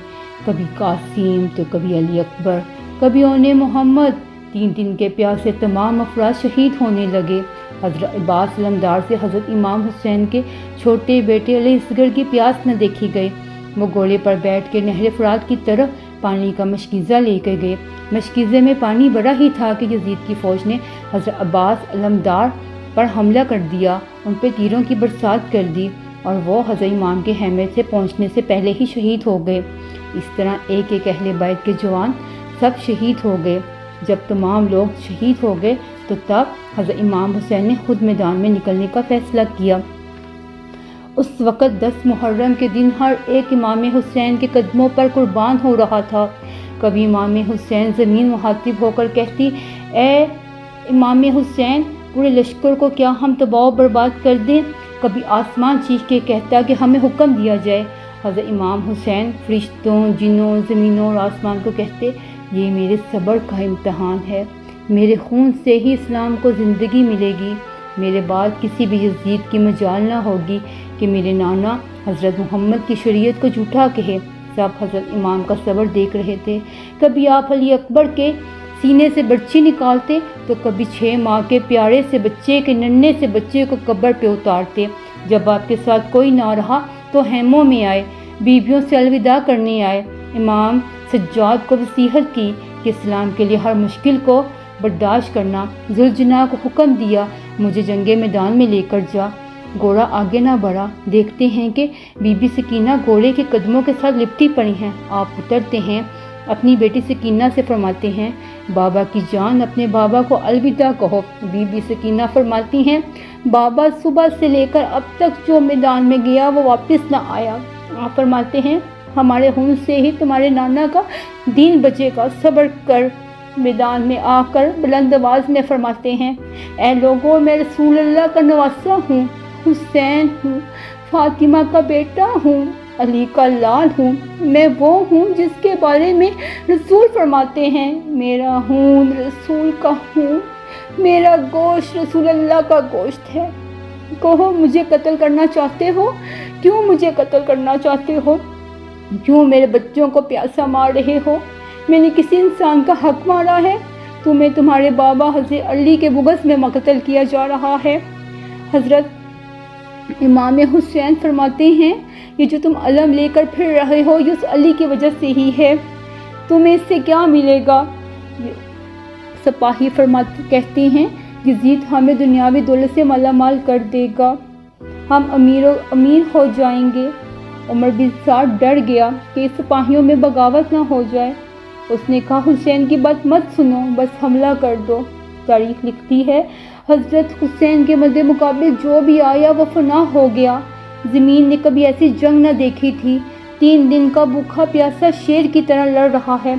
کبھی قاسم تو کبھی علی اکبر، کبھی اون محمد۔ 3 دن کے پیاسے تمام افراد شہید ہونے لگے۔ حضرت عباس علمدار سے حضرت امام حسین کے چھوٹے بیٹے علی اصغر کی پیاس نہ دیکھی گئی۔ وہ گھوڑے پر بیٹھ کے نہر فرات کی طرف پانی کا مشکیزہ لے کے گئے۔ مشکیزے میں پانی بڑا ہی تھا کہ یزید کی فوج نے حضرت عباس علمدار پر حملہ کر دیا، ان پہ تیروں کی برسات کر دی اور وہ حضرت امام کے خیمے سے پہنچنے سے پہلے ہی شہید ہو گئے۔ اس طرح ایک ایک اہل بیت کے جوان سب شہید ہو گئے۔ جب تمام لوگ شہید ہو گئے تو تب حضرت امام حسین نے خود میدان میں نکلنے کا فیصلہ کیا۔ اس وقت 10 محرم کے دن ہر ایک امام حسین کے قدموں پر قربان ہو رہا تھا۔ کبھی امام حسین زمین مخاطب ہو کر کہتی اے امام حسین پورے لشکر کو کیا ہم تباہ و برباد کر دیں؟ کبھی آسمان چیخ کے کہتا کہ ہمیں حکم دیا جائے۔ حضرت امام حسین فرشتوں، جنوں، زمینوں اور آسمان کو کہتے یہ میرے صبر کا امتحان ہے، میرے خون سے ہی اسلام کو زندگی ملے گی، میرے بعد کسی بھی یزید کی مجال نہ ہوگی کہ میرے نانا حضرت محمد کی شریعت کو جھوٹا کہے۔ سب حضرت امام کا صبر دیکھ رہے تھے۔ کبھی آپ علی اکبر کے سینے سے برچی نکالتے تو کبھی 6 ماہ کے پیارے سے بچے کے ننھے سے بچے کو قبر پہ اتارتے۔ جب آپ کے ساتھ کوئی نہ رہا تو خیموں میں آئے، بیویوں سے الوداع کرنے آئے۔ امام سجاد کو نصیحت کی کہ اسلام کے لیے ہر مشکل کو برداشت کرنا۔ ذوالجناح کو حکم دیا مجھے جنگ میدان میں لے کر جا۔ گھوڑا آگے نہ بڑھا۔ دیکھتے ہیں کہ بی بی سکینہ گھوڑے کے قدموں کے ساتھ لپٹی پڑی ہیں۔ آپ اترتے ہیں، اپنی بیٹی سکینہ سے فرماتے ہیں بابا کی جان اپنے بابا کو الوداع کہو۔ بی بی سکینہ فرماتی ہیں بابا صبح سے لے کر اب تک جو میدان میں گیا وہ واپس نہ آیا۔ آپ فرماتے ہیں ہمارے خون سے ہی تمہارے نانا کا دین بچے گا، صبر کر۔ میدان میں آ کر بلند آواز میں فرماتے ہیں اے لوگوں میں رسول اللہ کا نواسا ہوں، حسین ہوں، فاطمہ کا بیٹا ہوں، علی کا لال ہوں، میں وہ ہوں جس کے بارے میں رسول فرماتے ہیں میرا خون رسول کا خون، میرا گوشت رسول اللہ کا گوشت ہے۔ کہو مجھے قتل کرنا چاہتے ہو؟ کیوں مجھے قتل کرنا چاہتے ہو؟ کیوں میرے بچوں کو پیاسا مار رہے ہو؟ میں نے کسی انسان کا حق مارا ہے؟ تمہیں تمہارے بابا حضرت علی کے بغض میں مقتل کیا جا رہا ہے۔ حضرت امام حسین فرماتے ہیں یہ جو تم علم لے کر پھر رہے ہو یہ اس علی کی وجہ سے ہی ہے، تمہیں اس سے کیا ملے گا؟ سپاہی کہتے ہیں یزید ہمیں دنیاوی دولت سے مالا مال کر دے گا، ہم امیر ہو جائیں گے۔ عمر بن سعد ڈر گیا کہ سپاہیوں میں بغاوت نہ ہو جائے۔ اس نے کہا حسین کی بات مت سنو، بس حملہ کر دو۔ تاریخ لکھتی ہے حضرت حسین کے مد مقابل جو بھی آیا وہ فنا ہو گیا۔ زمین نے کبھی ایسی جنگ نہ دیکھی تھی، 3 دن کا بھوکا پیاسا شیر کی طرح لڑ رہا ہے،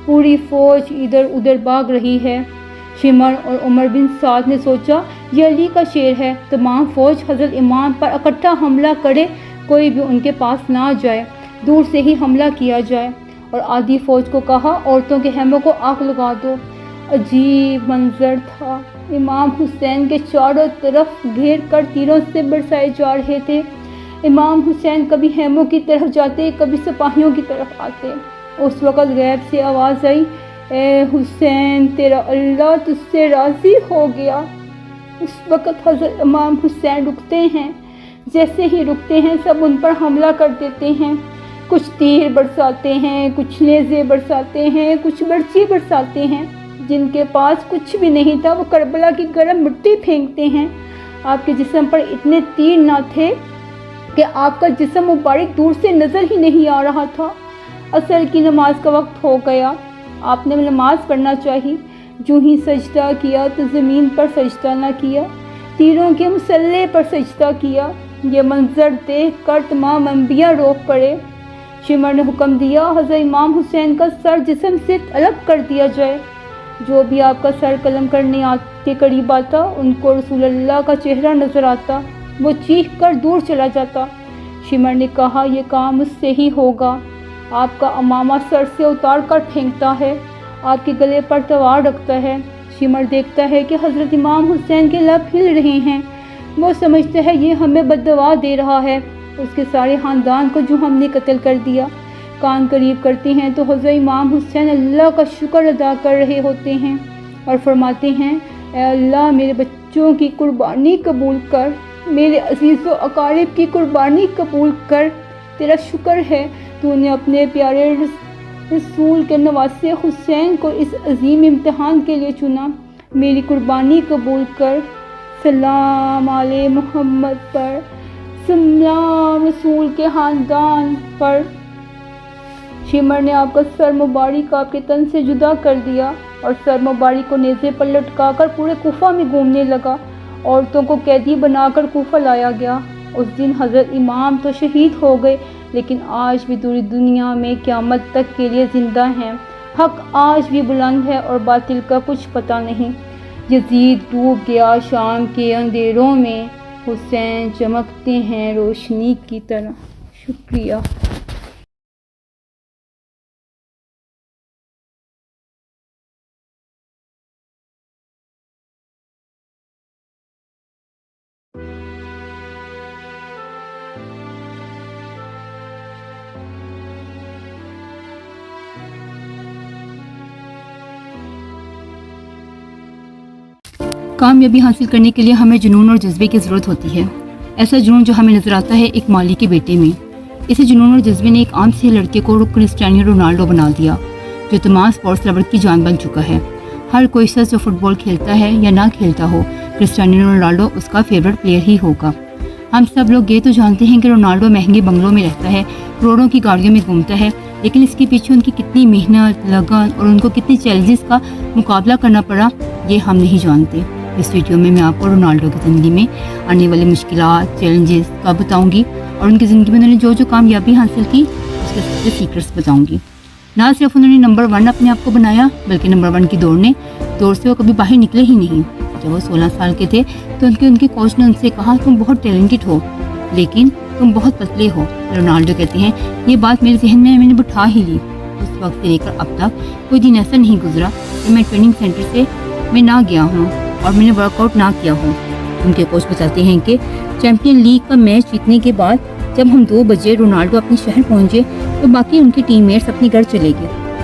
پوری فوج ادھر ادھر بھاگ رہی ہے۔ شمر اور عمر بن سعد نے سوچا یہ علی کا شیر ہے، تمام فوج حضرت امام پر اکٹھا حملہ کرے، کوئی بھی ان کے پاس نہ جائے، دور سے ہی حملہ کیا جائے۔ اور آدھی فوج کو کہا عورتوں کے خیموں کو آگ لگا دو۔ عجیب منظر تھا، امام حسین کے چاروں طرف گھیر کر تیروں سے برسائے جا رہے تھے۔ امام حسین کبھی خیموں کی طرف جاتے، کبھی سپاہیوں کی طرف آتے۔ اس وقت غیب سے آواز آئی، اے حسین تیرا اللہ تجھ سے راضی ہو گیا۔ اس وقت حضرت امام حسین رکتے ہیں، جیسے ہی رکتے ہیں سب ان پر حملہ کر دیتے ہیں، کچھ تیر برساتے ہیں، کچھ نیزے برساتے ہیں، کچھ برچی برساتے ہیں۔ جن کے پاس کچھ بھی نہیں تھا وہ کربلا کی گرم مٹی پھینکتے ہیں۔ آپ کے جسم پر اتنے تیر نہ تھے کہ آپ کا جسم مبارک دور سے نظر ہی نہیں آ رہا تھا۔ عصر کی نماز کا وقت ہو گیا، آپ نے نماز پڑھنا چاہی، جو ہی سجدہ کیا تو زمین پر سجدہ نہ کیا، تیروں کے مسلح پر سجدہ کیا۔ یہ منظر دیکھ کر تمام انبیاء رو پڑے۔ شمر نے حکم دیا حضرت امام حسین کا سر جسم سے الگ کر دیا جائے۔ جو بھی آپ کا سر قلم کرنے کے قریب آتا ان کو رسول اللہ کا چہرہ نظر آتا، وہ چیخ کر دور چلا جاتا۔ شمر نے کہا یہ کام مجھ سے ہی ہوگا۔ آپ کا امامہ سر سے اتار کر پھینکتا ہے، آپ کے گلے پر تلوار رکھتا ہے۔ شمر دیکھتا ہے کہ حضرت امام حسین کے لب ہل رہے ہیں، وہ سمجھتا ہے یہ ہمیں بددعا دے رہا ہے، اس کے سارے خاندان کو جو ہم نے قتل کر دیا۔ کان قریب کرتے ہیں تو حضرت امام حسین اللہ کا شکر ادا کر رہے ہوتے ہیں اور فرماتے ہیں اے اللہ میرے بچوں کی قربانی قبول کر، میرے عزیز و اقارب کی قربانی قبول کر، تیرا شکر ہے تو نے اپنے پیارے رسول کے نواسے حسین کو اس عظیم امتحان کے لیے چنا، میری قربانی قبول کر۔ سلام علی محمد پر، سلام رسول کے خاندان پر۔ شمر نے آپ کا سر مبارک آپ کے تن سے جدا کر دیا اور سر مبارک کو نیزے پر لٹکا کر پورے کوفہ میں گھومنے لگا۔ عورتوں کو قیدی بنا کر کوفہ لایا گیا۔ اس دن حضرت امام تو شہید ہو گئے، لیکن آج بھی پوری دنیا میں قیامت تک کے لیے زندہ ہیں۔ حق آج بھی بلند ہے اور باطل کا کچھ پتہ نہیں۔ یزید ڈوب گیا شام کے اندھیروں میں، حسین چمکتے ہیں روشنی کی طرح۔ شکریہ۔ کامیابی حاصل کرنے کے لیے ہمیں جنون اور جذبے کی ضرورت ہوتی ہے۔ ایسا جنون جو ہمیں نظر آتا ہے ایک مالی کے بیٹے میں۔ اسی جنون اور جذبے نے ایک عام سے لڑکے کو کرسٹیانو رونالڈو بنا دیا، جو تمام سپورٹس لور کی جان بن چکا ہے۔ ہر کوئی شخص جو فٹ بال کھیلتا ہے یا نہ کھیلتا ہو، کرسٹیانو رونالڈو اس کا فیورٹ پلیئر ہی ہوگا۔ ہم سب لوگ یہ تو جانتے ہیں کہ رونالڈو مہنگے بنگلوں میں رہتا ہے، کروڑوں کی گاڑیوں میں گھومتا ہے، لیکن اس کے پیچھے ان کی کتنی محنت، لگن اور ان کو کتنی چیلنجز کا مقابلہ کرنا پڑا، یہ ہم نہیں جانتے۔ اس ویڈیو میں آپ کو رونالڈو کی زندگی میں آنے والی مشکلات، چیلنجز کا بتاؤں گی اور ان کی زندگی میں انہوں نے جو کامیابی حاصل کی اس کے سب سے سیکرٹس بتاؤں گی۔ نہ صرف انہوں نے نمبر 1 اپنے آپ کو بنایا، بلکہ نمبر 1 کی دوڑ سے وہ کبھی باہر نکلے ہی نہیں۔ جب وہ 16 سال کے تھے تو ان کے کوچ نے ان سے کہا تم بہت ٹیلنٹڈ ہو لیکن تم بہت پتلے ہو۔ رونالڈو کہتے ہیں یہ بات میرے ذہن میں میں نے بٹھا ہی لی۔ اس وقت سے لے کر اب تک کوئی دن ایسا نہیں گزرا کہ میں ٹریننگ سینٹر سے میں نہ گیا ہوں اور میں نے ورک آؤٹ نہ کیا ہوں۔ ان کے کوچ بتاتے ہیں کہ چیمپئن لیگ کا میچ جیتنے کے بعد جب ہم 2 بجے رونالڈو اپنے شہر پہنچے تو باقی ان کے ٹیم میٹس اپنے گھر چلے گئے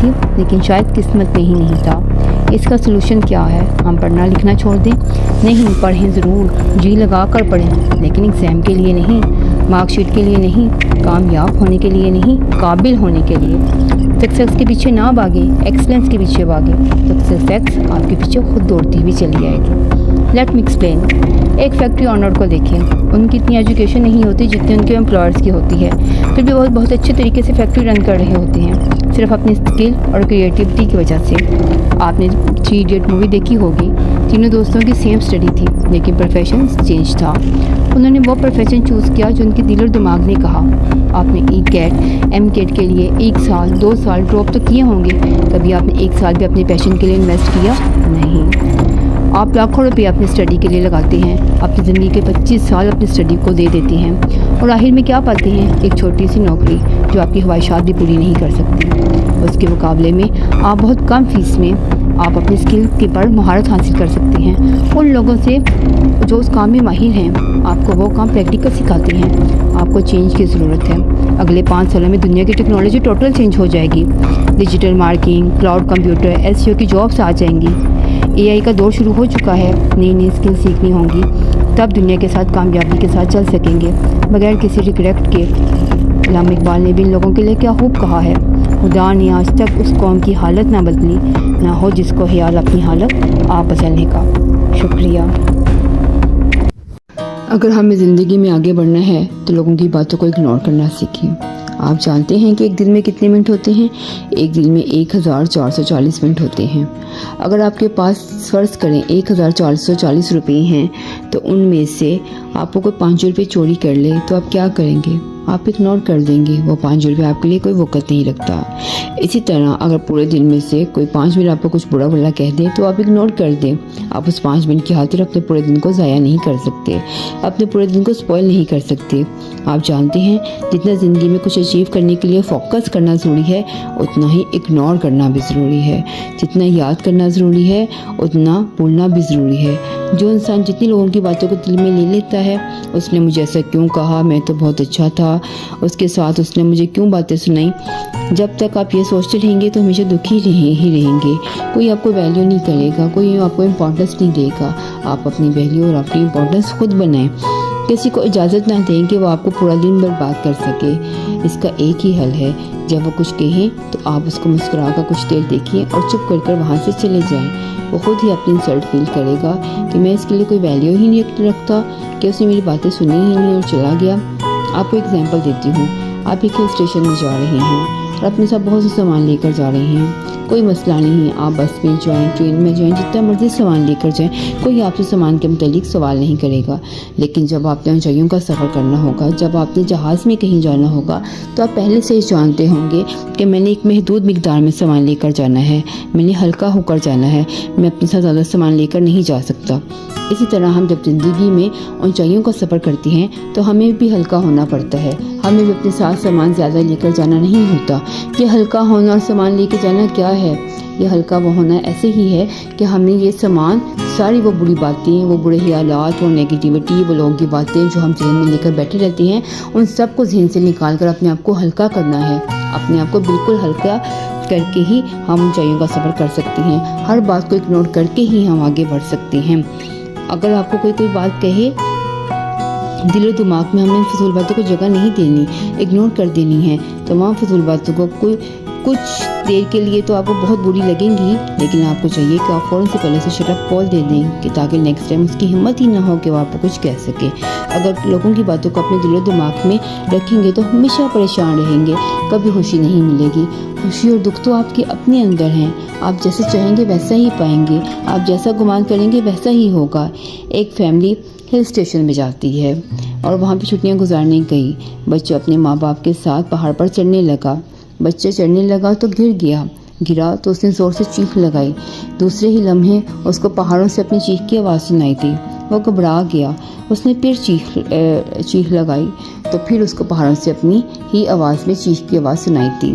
تھی لیکن شاید قسمت میں ہی نہیں تھا۔ اس کا سلوشن کیا ہے؟ ہم پڑھنا لکھنا چھوڑ دیں؟ نہیں، پڑھیں ضرور، جی لگا کر پڑھیں، لیکن ایگزام کے لیے نہیں، مارک شیٹ کے لیے نہیں، کامیاب ہونے کے لیے نہیں، قابل ہونے کے لیے۔ سکسیس کے پیچھے نہ بھاگیں، ایکسلنس کے پیچھے بھاگیں، تو سکسیس آپ کے پیچھے خود دوڑتی ہوئی چلی آئے گی۔ Let me explain. ایک فیکٹری آنر کو دیکھیں، ان کی اتنی ایجوکیشن نہیں ہوتی جتنی ان کے امپلائرس کی ہوتی ہے، پھر بھی وہ بہت اچھے طریقے سے فیکٹری رن کر رہے ہوتے ہیں، صرف اپنی اسکل اور کریٹیوٹی کی وجہ سے۔ آپ نے 3 ایڈیٹ مووی دیکھی ہوگی، تینوں دوستوں کی سیم اسٹڈی تھی لیکن پروفیشن چینج تھا۔ انہوں نے وہ پروفیشن چوز کیا جو ان کے دل اور دماغ نے کہا۔ آپ نے ای کیٹ ایم کیٹ کے لیے 1 سال 2 سال ڈراپ تو کیے ہوں گے، کبھی آپ نے 1 سال بھی اپنے پیشن کے لیے انویسٹ کیا؟ نہیں۔ آپ لاکھوں روپے اپنی اسٹڈی کے لیے لگاتے ہیں، اپنی زندگی کے 25 سال اپنی اسٹڈی کو دے دیتے ہیں اور آخر میں کیا پاتے ہیں؟ ایک چھوٹی سی نوکری جو آپ کی خواہشات بھی پوری نہیں کر سکتی۔ اس کے مقابلے میں آپ بہت کم فیس میں آپ اپنی اسکل کے پر مہارت حاصل کر سکتے ہیں ان لوگوں سے جو اس کام میں ماہر ہیں۔ آپ کو وہ کام پریکٹیکل سکھاتے ہیں۔ آپ کو چینج کی ضرورت ہے۔ اگلے 5 سالوں میں دنیا کی ٹیکنالوجی ٹوٹل چینج ہو جائے گی۔ Digital marketing, cloud computer, SEO کی جابس آ جائیں گی۔ AI کا دور شروع ہو چکا ہے۔ نئی اسکل سیکھنی ہوں گی، تب دنیا کے ساتھ کامیابی کے ساتھ چل سکیں گے بغیر کسی ریگریٹ کے۔ علامہ اقبال نے بھی ان لوگوں کے لیے کیا خوب کہا ہے، خدا نے آج تک اس قوم کی حالت نہ بدلی، نہ ہو جس کو خیال اپنی حالت آپ بدلنے کا۔ شکریہ۔ اگر ہمیں زندگی میں آگے بڑھنا ہے تو لوگوں کی باتوں کو اگنور کرنا سیکھیں۔ آپ جانتے ہیں کہ ایک دن میں کتنے منٹ ہوتے ہیں؟ ایک دن میں 1440 منٹ ہوتے ہیں۔ اگر آپ کے پاس فرض کریں 1440 روپے ہیں تو ان میں سے آپ کو کوئی 5 روپے چوری کر لے تو آپ کیا کریں گے؟ آپ اگنور کر دیں گے، وہ 5 روپے آپ کے لیے کوئی وقت نہیں رکھتا۔ اسی طرح اگر پورے دن میں سے کوئی 5 منٹ آپ کو کچھ برا بھلا کہہ دے تو آپ اگنور کر دیں۔ آپ اس 5 منٹ کی خاطر اپنے پورے دن کو ضائع نہیں کر سکتے، اپنے پورے دن کو سپوائل نہیں کر سکتے۔ آپ جانتے ہیں جتنا زندگی میں کچھ اچیو کرنے کے لیے فوکس کرنا ضروری ہے اتنا ہی اگنور کرنا بھی ضروری ہے۔ جتنا یاد کرنا ضروری ہے اتنا بھولنا بھی ضروری ہے۔ جو انسان جتنی لوگوں کی باتوں کو دل میں لے لیتا ہے، اس نے مجھے ایسا کیوں کہا، میں تو بہت اچھا تھا اس کے ساتھ، اس نے مجھے کیوں باتیں سنائی، جب تک آپ یہ سوچتے رہیں گے تو ہمیشہ دکھی ہی رہیں گے۔ کوئی آپ کو ویلیو نہیں کرے گا، کوئی آپ کو امپورٹنس نہیں دے گا۔ آپ اپنی ویلیو اور اپنی امپورٹنس خود بنائیں۔ کسی کو اجازت نہ دیں کہ وہ آپ کو پورا دن برباد کر سکے۔ اس کا ایک ہی حل ہے، جب وہ کچھ کہیں تو آپ اس کو مسکرا کر کچھ دیر دیکھیے اور چپ کر کر وہاں سے چلے جائیں۔ وہ خود ہی اپنی انسلٹ فیل کرے گا کہ میں اس کے لیے کوئی ویلیو ہی نہیں رکھتا، کہ اس نے میری باتیں سنی ہی نہیں اور چلا گیا۔ آپ کو ایگزامپل دیتی ہوں۔ آپ ایک ہل اسٹیشن میں جا رہے ہیں اور اپنے ساتھ بہت سے سامان لے کر جا رہے ہیں۔ کوئی مسئلہ نہیں ہے، آپ بس میں جائیں، ٹرین میں جائیں، جتنا مرضی سامان لے کر جائیں، کوئی آپ سے سامان کے متعلق سوال نہیں کرے گا۔ لیکن جب آپ نے اونچائیوں کا سفر کرنا ہوگا، جب آپ نے جہاز میں کہیں جانا ہوگا، تو آپ پہلے سے ہی جانتے ہوں گے کہ میں نے ایک محدود مقدار میں سامان لے کر جانا ہے، میں نے ہلکا ہو کر جانا ہے، میں اپنے ساتھ زیادہ سامان لے کر نہیں جا سکتا۔ اسی طرح ہم جب زندگی میں اونچائیوں کا سفر کرتے ہیں تو ہمیں بھی ہلکا ہونا پڑتا ہے، ہمیں بھی اپنے ساتھ سامان زیادہ لے کر جانا نہیں ہوتا۔ یہ ہلکا ہونا اور سامان لے کے جانا کیا ہے؟ یہ ہلکا وہ ہونا ایسے ہی ہے کہ ہم نے یہ سامان، ساری وہ بری باتیں، وہ برے خیالات، وہ نیگیٹیوٹی، وہ لوگوں کی باتیں جو ہم ذہن میں لے کر بیٹھے رہتے ہیں، ان سب کو ذہن سے نکال کر اپنے آپ کو ہلکا کرنا ہے۔ اپنے آپ کو بالکل ہلکا کر کے ہی ہم اونچائیوں کا سفر کر سکتے ہیں۔ ہر بات کو اگنور کر کے ہی ہم آگے بڑھ سکتے ہیں۔ اگر آپ کو کوئی بات کہے، دل و دماغ میں ہمیں فضول باتوں کو جگہ نہیں دینی، اگنور کر دینی ہے۔ تمام فضول باتوں کو کچھ دیر کے لیے تو آپ کو بہت بری لگیں گی، لیکن آپ کو چاہیے کہ آپ فوراً سے پہلے سے شٹ اپ کال دے دیں کہ تاکہ نیکسٹ ٹائم اس کی ہمت ہی نہ ہو کہ وہ آپ کو کچھ کہہ سکے۔ اگر لوگوں کی باتوں کو اپنے دل و دماغ میں رکھیں گے تو ہمیشہ پریشان رہیں گے، کبھی خوشی نہیں ملے گی۔ خوشی اور دکھ تو آپ کے اپنے اندر ہیں، آپ جیسے چاہیں گے ویسا ہی پائیں گے، آپ جیسا گمان کریں گے ویسا ہی ہوگا۔ ایک فیملی ہل اسٹیشن میں جاتی ہے اور وہاں پہ چھٹیاں گزارنے گئی۔ بچہ اپنے ماں باپ کے ساتھ پہاڑ پر چڑھنے لگا۔ بچہ چڑھنے لگا تو گرا تو اس نے زور سے چیخ لگائی۔ دوسرے ہی لمحے اس کو پہاڑوں سے اپنی چیخ کی آواز سنائی تھی۔ وہ گھبرا گیا، اس نے پھر چیخ لگائی تو پھر اس کو پہاڑوں سے اپنی ہی آواز میں چیخ کی آواز سنائی تھی۔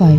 5,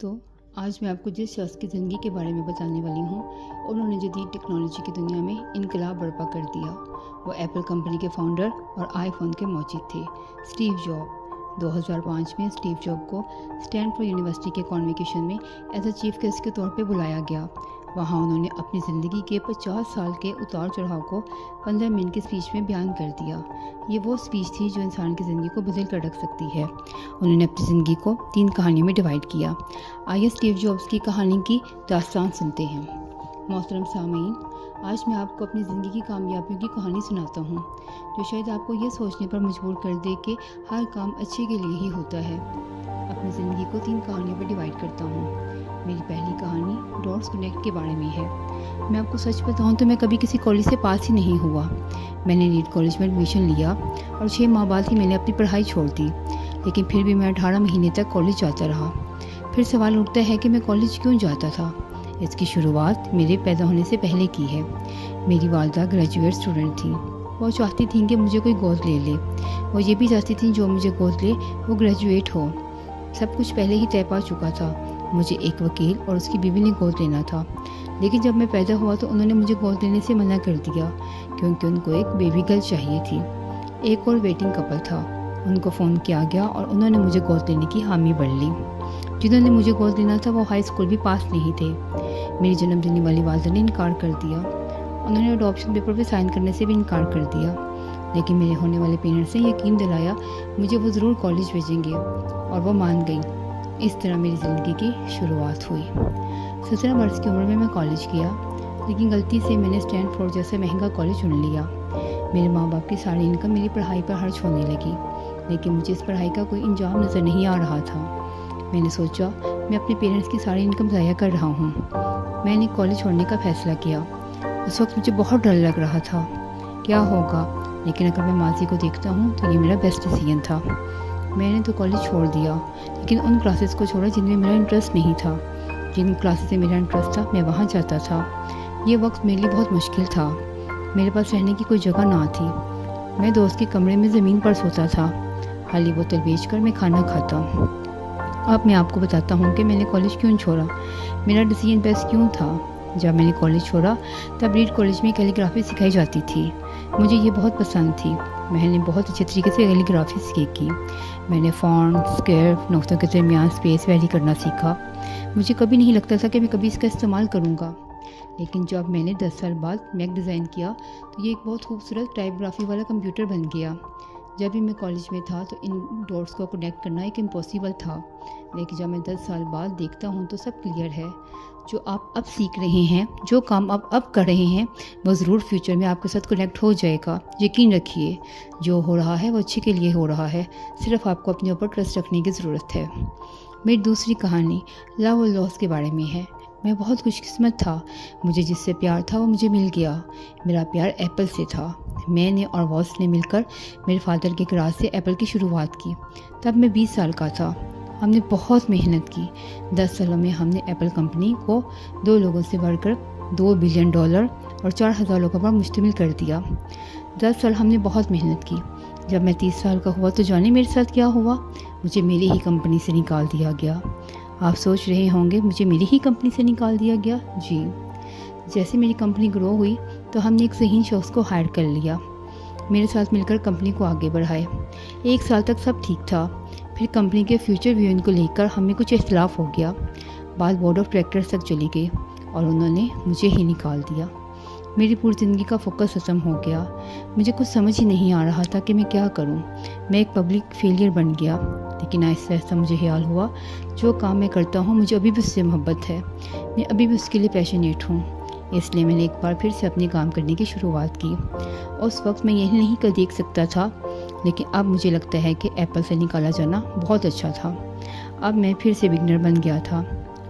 دوستوں، آج میں آپ کو جس شخص کی زندگی کے بارے میں بتانے والی ہوں انہوں نے جدید ٹیکنالوجی کی دنیا میں انقلاب برپا کر دیا۔ وہ ایپل کمپنی کے فاؤنڈر اور آئی فون کے موجد تھے، اسٹیو جاب۔ 2005 میں اسٹیو جاب کو اسٹینفورڈ یونیورسٹی کے کانویکیشن میں ایز اے چیف گیسٹ کے طور پہ بلایا گیا۔ وہاں انہوں نے اپنی زندگی کے 50 سال کے اتار چڑھاؤ کو 15 منٹ کی اسپیچ میں بیان کر دیا۔ یہ وہ اسپیچ تھی جو انسان کی زندگی کو بدل کر رکھ سکتی ہے۔ انہوں نے اپنی زندگی کو 3 کہانیوں میں ڈیوائڈ کیا۔ آئیے اسٹیو جابس کی کہانی کی داستان سنتے ہیں۔ محترم سامعین، آج میں آپ کو اپنی زندگی کی کامیابیوں کی کہانی سناتا ہوں، جو شاید آپ کو یہ سوچنے پر مجبور کر دے کہ ہر کام اچھے کے لیے ہی ہوتا ہے۔ اپنی زندگی کو 3 کہانیوں پر ڈیوائڈ کرتا ہوں۔ میری پہلی کہانی ڈاٹس کنیکٹ کے بارے میں ہے۔ میں آپ کو سچ بتاؤں تو میں کبھی کسی کالج سے پاس ہی نہیں ہوا۔ میں نے ریڈ کالج میں ایڈمیشن لیا اور 6 ماہ بعد ہی میں نے اپنی پڑھائی چھوڑ دی، لیکن پھر بھی میں 18 مہینے تک کالج جاتا رہا۔ پھر سوال اٹھتا ہے کہ میں کالج کیوں جاتا تھا؟ اس کی شروعات میرے پیدا ہونے سے پہلے کی ہے۔ میری والدہ گریجویٹ اسٹوڈنٹ تھیں۔ وہ چاہتی تھیں کہ مجھے کوئی گود لے لے۔ وہ یہ بھی چاہتی تھیں جو مجھے گود لے وہ گریجویٹ ہو۔ سب کچھ پہلے ہی طے پا چکا تھا۔ مجھے ایک وکیل اور اس کی بیوی نے گود لینا تھا، لیکن جب میں پیدا ہوا تو انہوں نے مجھے گود لینے سے منع کر دیا کیونکہ ان کو ایک بیبی گرل چاہیے تھی۔ ایک اور ویٹنگ کپل تھا، ان کو فون کیا گیا اور انہوں نے مجھے گود لینے کی حامی بھر لی۔ جنہوں نے مجھے گود لینا تھا وہ ہائی اسکول بھی پاس نہیں تھے۔ میری جنم دینے والی والدہ نے انکار کر دیا۔ انہوں نے اڈاپشن پیپر پہ سائن کرنے سے بھی انکار کر دیا، لیکن میرے ہونے والے پیرنٹس نے یقین دلایا مجھے وہ ضرور کالج بھیجیں گے، اور وہ مان گئی۔ اس طرح میری زندگی کی شروعات ہوئی۔ 17 برس کی عمر میں کالج گیا، لیکن غلطی سے میں نے اسٹینفورڈ جیسے مہنگا کالج چن لیا۔ میرے ماں باپ کی ساری انکم میری پڑھائی پر خرچ ہونے لگی، لیکن مجھے اس پڑھائی کا کوئی انجام نظر نہیں آ رہا تھا۔ میں نے سوچا میں اپنے پیرنٹس کی ساری انکم ضائع کر رہا ہوں۔ میں نے کالج چھوڑنے کا فیصلہ کیا۔ اس وقت مجھے بہت ڈر لگ رہا تھا، کیا ہوگا، لیکن اگر میں ماضی کو دیکھتا ہوں تو یہ میرا بیسٹ ڈیسیژن تھا۔ میں نے تو کالج چھوڑ دیا، لیکن ان کلاسز کو چھوڑا جن میں میرا انٹرسٹ نہیں تھا۔ جن کلاسز میں میرا انٹرسٹ تھا میں وہاں جاتا تھا۔ یہ وقت میرے لیے بہت مشکل تھا۔ میرے پاس رہنے کی کوئی جگہ نہ تھی۔ میں دوست کے کمرے میں زمین پر سوتا تھا، خالی بوتل بیچ کر میں کھانا کھاتا۔ اب میں آپ کو بتاتا ہوں کہ میں نے کالج کیوں چھوڑا، میرا ڈیسیژن بیسٹ کیوں تھا۔ جب میں نے کالج چھوڑا تب ریڈ کالج میں کیلی گرافی سکھائی جاتی تھی۔ مجھے یہ بہت پسند تھی۔ میں نے بہت اچھے طریقے سے کیلی گرافی سیکھی۔ میں نے فونٹ، اسکیرف، نقطوں کے درمیان اسپیس ویری کرنا سیکھا۔ مجھے کبھی نہیں لگتا تھا کہ میں کبھی اس کا استعمال کروں گا، لیکن جب میں نے 10 سال بعد میک ڈیزائن کیا تو یہ ایک بہت خوبصورت ٹائپ گرافی والا کمپیوٹر بن گیا۔ جب بھی میں کالج میں تھا تو ان ڈاٹس کو کنیکٹ کرنا ایک امپاسبل تھا، لیکن جب میں 10 سال بعد دیکھتا ہوں تو سب کلیئر ہے۔ جو آپ اب سیکھ رہے ہیں، جو کام آپ اب کر رہے ہیں، وہ ضرور فیوچر میں آپ کے ساتھ کنیکٹ ہو جائے گا۔ یقین رکھیے جو ہو رہا ہے وہ اچھے کے لیے ہو رہا ہے، صرف آپ کو اپنے اوپر ٹرسٹ رکھنے کی ضرورت ہے۔ میری دوسری کہانی لو اور لاس کے بارے میں ہے۔ میں بہت خوش قسمت تھا، مجھے جس سے پیار تھا وہ مجھے مل گیا۔ میرا پیار ایپل سے تھا۔ میں نے اور واس نے مل کر میرے فادر کے گراج سے ایپل کی شروعات کی۔ تب میں 20 سال کا تھا۔ ہم نے بہت محنت کی۔ 10 سالوں میں ہم نے ایپل کمپنی کو 2 لوگوں سے بڑھ کر $2 بلین اور 4000 لوگوں پر مشتمل کر دیا۔ 10 سال ہم نے بہت محنت کی۔ جب میں 30 سال کا ہوا تو جانے میرے ساتھ کیا ہوا؟ مجھے میری ہی کمپنی سے نکال دیا گیا۔ آپ سوچ رہے ہوں گے مجھے میری ہی کمپنی سے نکال دیا گیا؟ جی، جیسے میری کمپنی گرو ہوئی تو ہم نے ایک ذہین شخص کو ہائر کر لیا، میرے ساتھ مل کر کمپنی کو آگے بڑھائے۔ 1 سال تک سب ٹھیک تھا، پھر کمپنی کے فیوچر ویژن کو لے کر ہمیں کچھ اختلاف ہو گیا۔ بات بورڈ آف ڈائریکٹرز تک چلی گئی اور انہوں نے مجھے ہی نکال دیا۔ میری پوری زندگی کا فوکس ختم ہو گیا۔ مجھے کچھ سمجھ ہی نہیں آ رہا تھا کہ میں کیا کروں۔ میں ایک پبلک فیلئر بن گیا، لیکن آہستہ آہستہ مجھے خیال ہوا جو کام میں کرتا ہوں مجھے ابھی بھی اس سے محبت ہے، میں ابھی بھی اس کے لیے پیشنیٹ ہوں۔ اس لیے میں نے ایک بار پھر سے اپنے کام کرنے کی شروعات کی۔ اس وقت میں یہی نہیں کر دیکھ سکتا تھا، لیکن اب مجھے لگتا ہے کہ ایپل سے نکالا جانا بہت اچھا تھا۔ اب میں پھر سے بگنر بن گیا تھا۔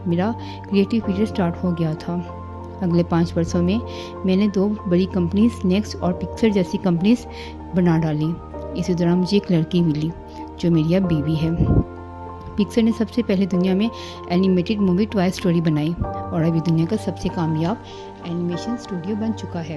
میرا کریٹیو پیریڈ سٹارٹ ہو گیا تھا۔ اگلے 5 برسوں میں میں نے 2 بڑی کمپنیز نیکسٹ اور پکسر جیسی کمپنیز بنا ڈالی۔ اسی دوران مجھے ایک لڑکی ملی جو میری اب بیوی ہے۔ پکسر نے سب سے پہلے دنیا میں اینیمیٹڈ مووی ٹوائے اسٹوری بنائی اور ابھی دنیا کا سب سے کامیاب اینیمیشن اسٹوڈیو بن چکا ہے۔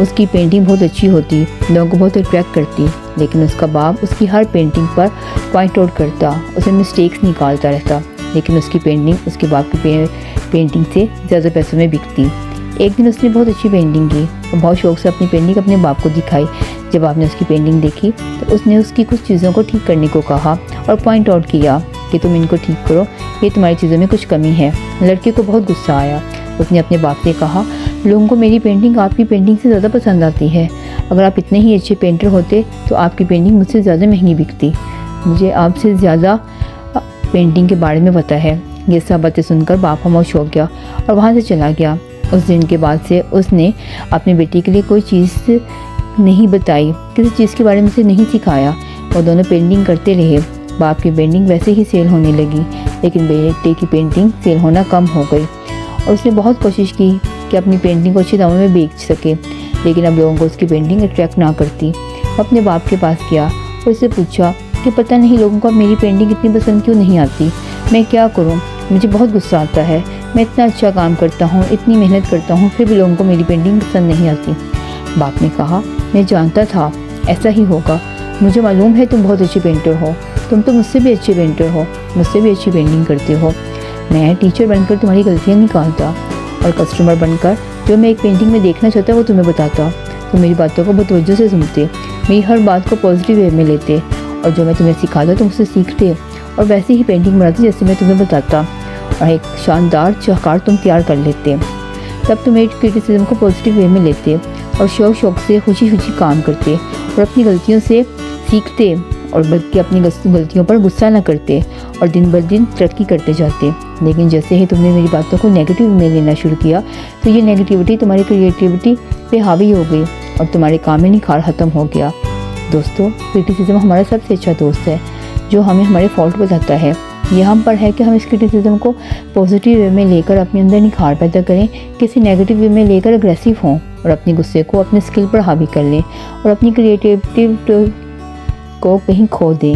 اس کی پینٹنگ بہت اچھی ہوتی، لوگوں کو بہت اٹریکٹ کرتی، لیکن اس کا باپ اس کی ہر پینٹنگ پر پوائنٹ آؤٹ کرتا، اسے مسٹیکس نکالتا رہتا، لیکن اس کی پینٹنگ اس کے باپ کی پینٹنگ سے زیادہ پیسوں میں بکتی۔ ایک دن اس نے بہت اچھی پینٹنگ کی اور بہت شوق سے اپنی پینٹنگ اپنے باپ کو دکھائی۔ جب آپ نے اس کی پینٹنگ دیکھی تو اس نے اس کی کچھ چیزوں کو ٹھیک کرنے کو کہا اور پوائنٹ آؤٹ کیا کہ تم ان کو ٹھیک کرو، یہ تمہاری چیزوں میں کچھ کمی ہے۔ لڑکے کو بہت غصہ آیا، اس نے اپنے باپ سے کہا لوگوں کو میری پینٹنگ آپ کی پینٹنگ سے زیادہ پسند آتی ہے، اگر آپ اتنے ہی اچھے پینٹر ہوتے تو آپ کی پینٹنگ مجھ سے زیادہ مہنگی بکتی، مجھے آپ سے زیادہ پینٹنگ کے بارے میں پتہ ہے۔ یہ سب باتیں سن کر باپ خاموش ہو گیا اور وہاں سے چلا گیا۔ اس دن کے بعد سے اس نے اپنے بیٹے کے لیے کوئی چیز نہیں بتائی، کسی چیز کے بارے میں اسے نہیں سکھایا، وہ دونوں پینٹنگ کرتے رہے۔ باپ کی پینٹنگ ویسے ہی سیل ہونے لگی، لیکن بیٹے کی پینٹنگ سیل ہونا کم ہو گئی، اور اس نے بہت کوشش کی کہ اپنی پینٹنگ کو اچھے داموں میں بیچ سکے، لیکن اب لوگوں کو اس کی پینٹنگ اٹریکٹ نہ کرتی۔ وہ اپنے باپ کے پاس گیا اور اسے پوچھا کہ پتہ نہیں لوگوں کو اب میری پینٹنگ اتنی پسند کیوں نہیں آتی، میں کیا کروں، مجھے بہت غصہ آتا ہے، میں اتنا اچھا کام کرتا ہوں، اتنی محنت کرتا ہوں، پھر بھی لوگوں کو میری پینٹنگ پسند نہیں آتی۔ باپ نے کہا میں جانتا تھا ایسا ہی ہوگا، مجھے معلوم ہے تم بہت اچھے پینٹر ہو، تم تو مجھ سے بھی اچھے پینٹر ہو، مجھ سے بھی اچھی پینٹنگ کرتے ہو، میں ٹیچر بن کر تمہاری غلطیاں نکالتا اور کسٹمر بن کر جو میں ایک پینٹنگ میں دیکھنا چاہتا وہ تمہیں بتاتا، تم میری باتوں کو بہت توجہ سے سنتے، میری ہر بات کو پازیٹیو وے میں لیتے، اور جو میں تمہیں سکھاتا تم اسے سیکھتے اور ویسے ہی پینٹنگ بناتے جیسے میں تمہیں بتاتا، اور ایک شاندار شاہکار تم تیار کر لیتے۔ تب تم میری کرٹیسزم کو پازیٹیو وے میں لیتے اور شوق سے خوشی کام کرتے اور اپنی غلطیوں سے سیکھتے، اور بلکہ اپنی غلطیوں پر غصہ نہ کرتے اور دن بہ دن ترقی کرتے جاتے۔ لیکن جیسے ہی تم نے میری باتوں کو نیگیٹو میں لینا شروع کیا تو یہ نیگیٹیوٹی تمہاری کریٹیوٹی پہ حاوی ہو گئی اور تمہارے کام میں نکھار ختم ہو گیا۔ دوستو، کرٹیسزم ہمارا سب سے اچھا دوست ہے جو ہمیں ہمارے فالٹ بتاتا ہے۔ یہ ہم پر ہے کہ ہم اس کرٹیسزم کو پازیٹیو وے میں لے کر اپنے اندر نکھار پیدا کریں، کسی نیگیٹو وے میں لے کر اگریسو ہوں اور اپنے غصے کو اپنے اسکل پر حاوی کر لیں اور اپنی کریٹیوٹی کو کہیں کھو دیں۔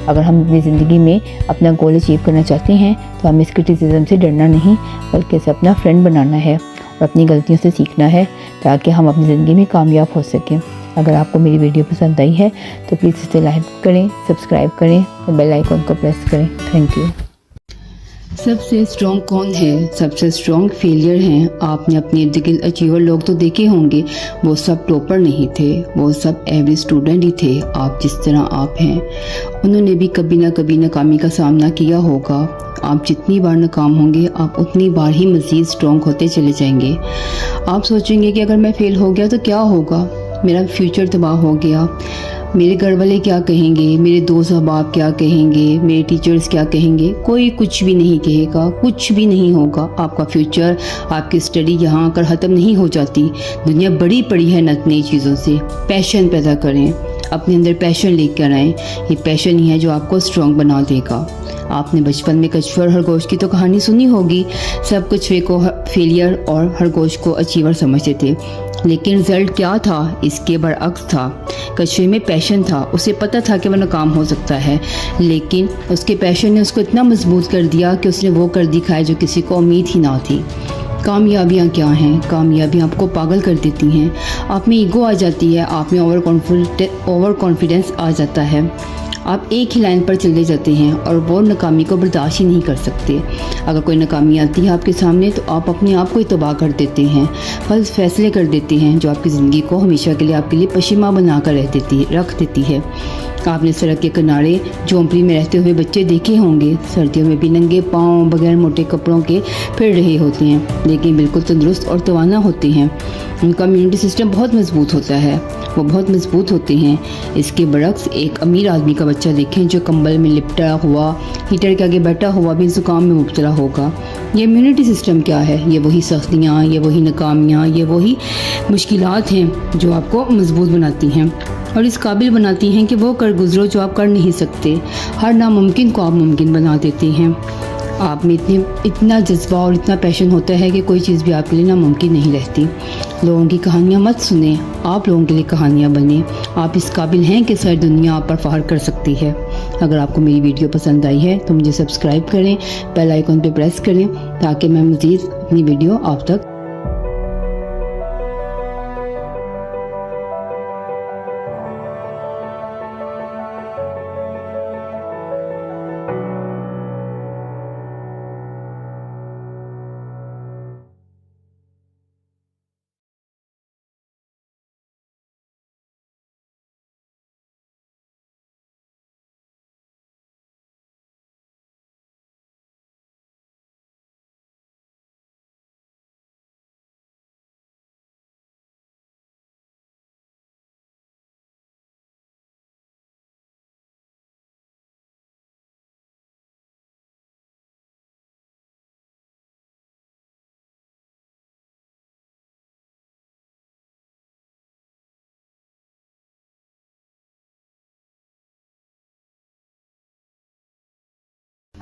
اگر ہم اپنی زندگی میں اپنا گول اچیو کرنا چاہتے ہیں تو ہمیں اس کرٹیسزم سے ڈرنا نہیں بلکہ اسے اپنا فرینڈ بنانا ہے اور اپنی غلطیوں سے سیکھنا ہے تاکہ ہم اپنی زندگی میں کامیاب ہو سکیں۔ اگر آپ کو میری ویڈیو پسند آئی ہے تو پلیز اسے لائک کریں، سبسکرائب کریں اور بیل آئیکن کو پریس کریں۔ Thank you. سب سے اسٹرانگ کون ہے؟ سب سے اسٹرانگ فیلئر ہیں۔ آپ نے اپنے ارد گرد اچیور لوگ تو دیکھے ہوں گے، وہ سب ٹاپر نہیں تھے، وہ سب ایوریج اسٹوڈنٹ ہی تھے۔ آپ جس طرح آپ ہیں، انہوں نے بھی کبھی نہ کبھی ناکامی کا سامنا کیا ہوگا۔ آپ جتنی بار ناکام ہوں گے آپ اتنی بار ہی مزید اسٹرانگ ہوتے چلے جائیں گے۔ آپ سوچیں گے کہ اگر میں فیل ہو گیا تو کیا ہوگا، میرا فیوچر تباہ ہو گیا، میرے گھر والے کیا کہیں گے، میرے دوست احباب کیا کہیں گے، میرے ٹیچرز کیا کہیں گے۔ کوئی کچھ بھی نہیں کہے گا، کچھ بھی نہیں ہوگا۔ آپ کا فیوچر، آپ کی اسٹڈی یہاں آ کر ختم نہیں ہو جاتی۔ دنیا بڑی پڑی ہے نئی چیزوں سے۔ پیشن پیدا کریں، اپنے اندر پیشن لے کر آئیں۔ یہ پیشن ہی ہے جو آپ کو اسٹرانگ بنا دے گا۔ آپ نے بچپن میں کچھوے اور خرگوش کی تو کہانی سنی ہوگی۔ سب کچھوے کو فیلئر اور خرگوش کو اچیور سمجھتے تھے، لیکن رزلٹ کیا تھا؟ اس کے برعکس تھا۔ کچھوے میں پیشن تھا، اسے پتہ تھا کہ وہ ناکام ہو سکتا ہے، لیکن اس کے پیشن نے اس کو اتنا مضبوط کر دیا کہ اس نے وہ کر دکھایا جو کسی کو امید ہی نہ تھی۔ کامیابیاں کیا ہیں؟ کامیابیاں آپ کو پاگل کر دیتی ہیں، آپ میں ایگو آ جاتی ہے، آپ میں اوور کانفیڈنس آ جاتا ہے، آپ ایک ہی لائن پر چلے جاتے ہیں اور وہ ناکامی کو برداشت ہی نہیں کر سکتے۔ اگر کوئی ناکامی آتی ہے آپ کے سامنے تو آپ اپنے آپ کو ہی تباہ کر دیتے ہیں، غلط فیصلے کر دیتے ہیں جو آپ کی زندگی کو ہمیشہ کے لیے آپ کے لیے پشیماں بنا کر رکھ دیتی ہے۔ آپ نے سڑک کے کنارے جھونپڑی میں رہتے ہوئے بچے دیکھے ہوں گے، سردیوں میں بھی ننگے پاؤں بغیر موٹے کپڑوں کے پھر رہے ہوتے ہیں، لیکن بالکل تندرست اور توانا ہوتے ہیں۔ ان کا امیونٹی سسٹم بہت مضبوط ہوتا ہے، وہ بہت مضبوط ہوتے ہیں۔ اس کے برعکس ایک امیر آدمی کا بچہ دیکھیں جو کمبل میں لپٹا ہوا ہیٹر کے آگے بیٹھا ہوا بھی زکام میں مبتلا ہوگا۔ یہ امیونٹی سسٹم کیا ہے؟ یہ وہی سختیاں، یہ وہی ناکامیاں، یہ وہی مشکلات ہیں جو آپ کو مضبوط بناتی ہیں اور اس قابل بناتی ہیں کہ وہ کر گزرو جو آپ کر نہیں سکتے۔ ہر ناممکن کو آپ ممکن بنا دیتے ہیں۔ آپ میں اتنا جذبہ اور اتنا پیشن ہوتا ہے کہ کوئی چیز بھی آپ کے لیے ناممکن نہیں رہتی۔ لوگوں کی کہانیاں مت سنیں، آپ لوگوں کے لیے کہانیاں بنیں۔ آپ اس قابل ہیں کہ ساری دنیا آپ پر فخر کر سکتی ہے۔ اگر آپ کو میری ویڈیو پسند آئی ہے تو مجھے سبسکرائب کریں، بیل آئیکن پہ پریس کریں تاکہ میں مزید اپنی ویڈیو آپ تک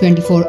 24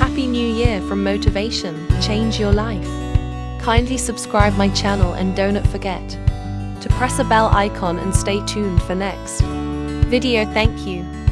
Happy New Year from Motivation, Change Your Life. Kindly subscribe my channel and don't forget to press a bell icon and stay tuned for next video. Thank you.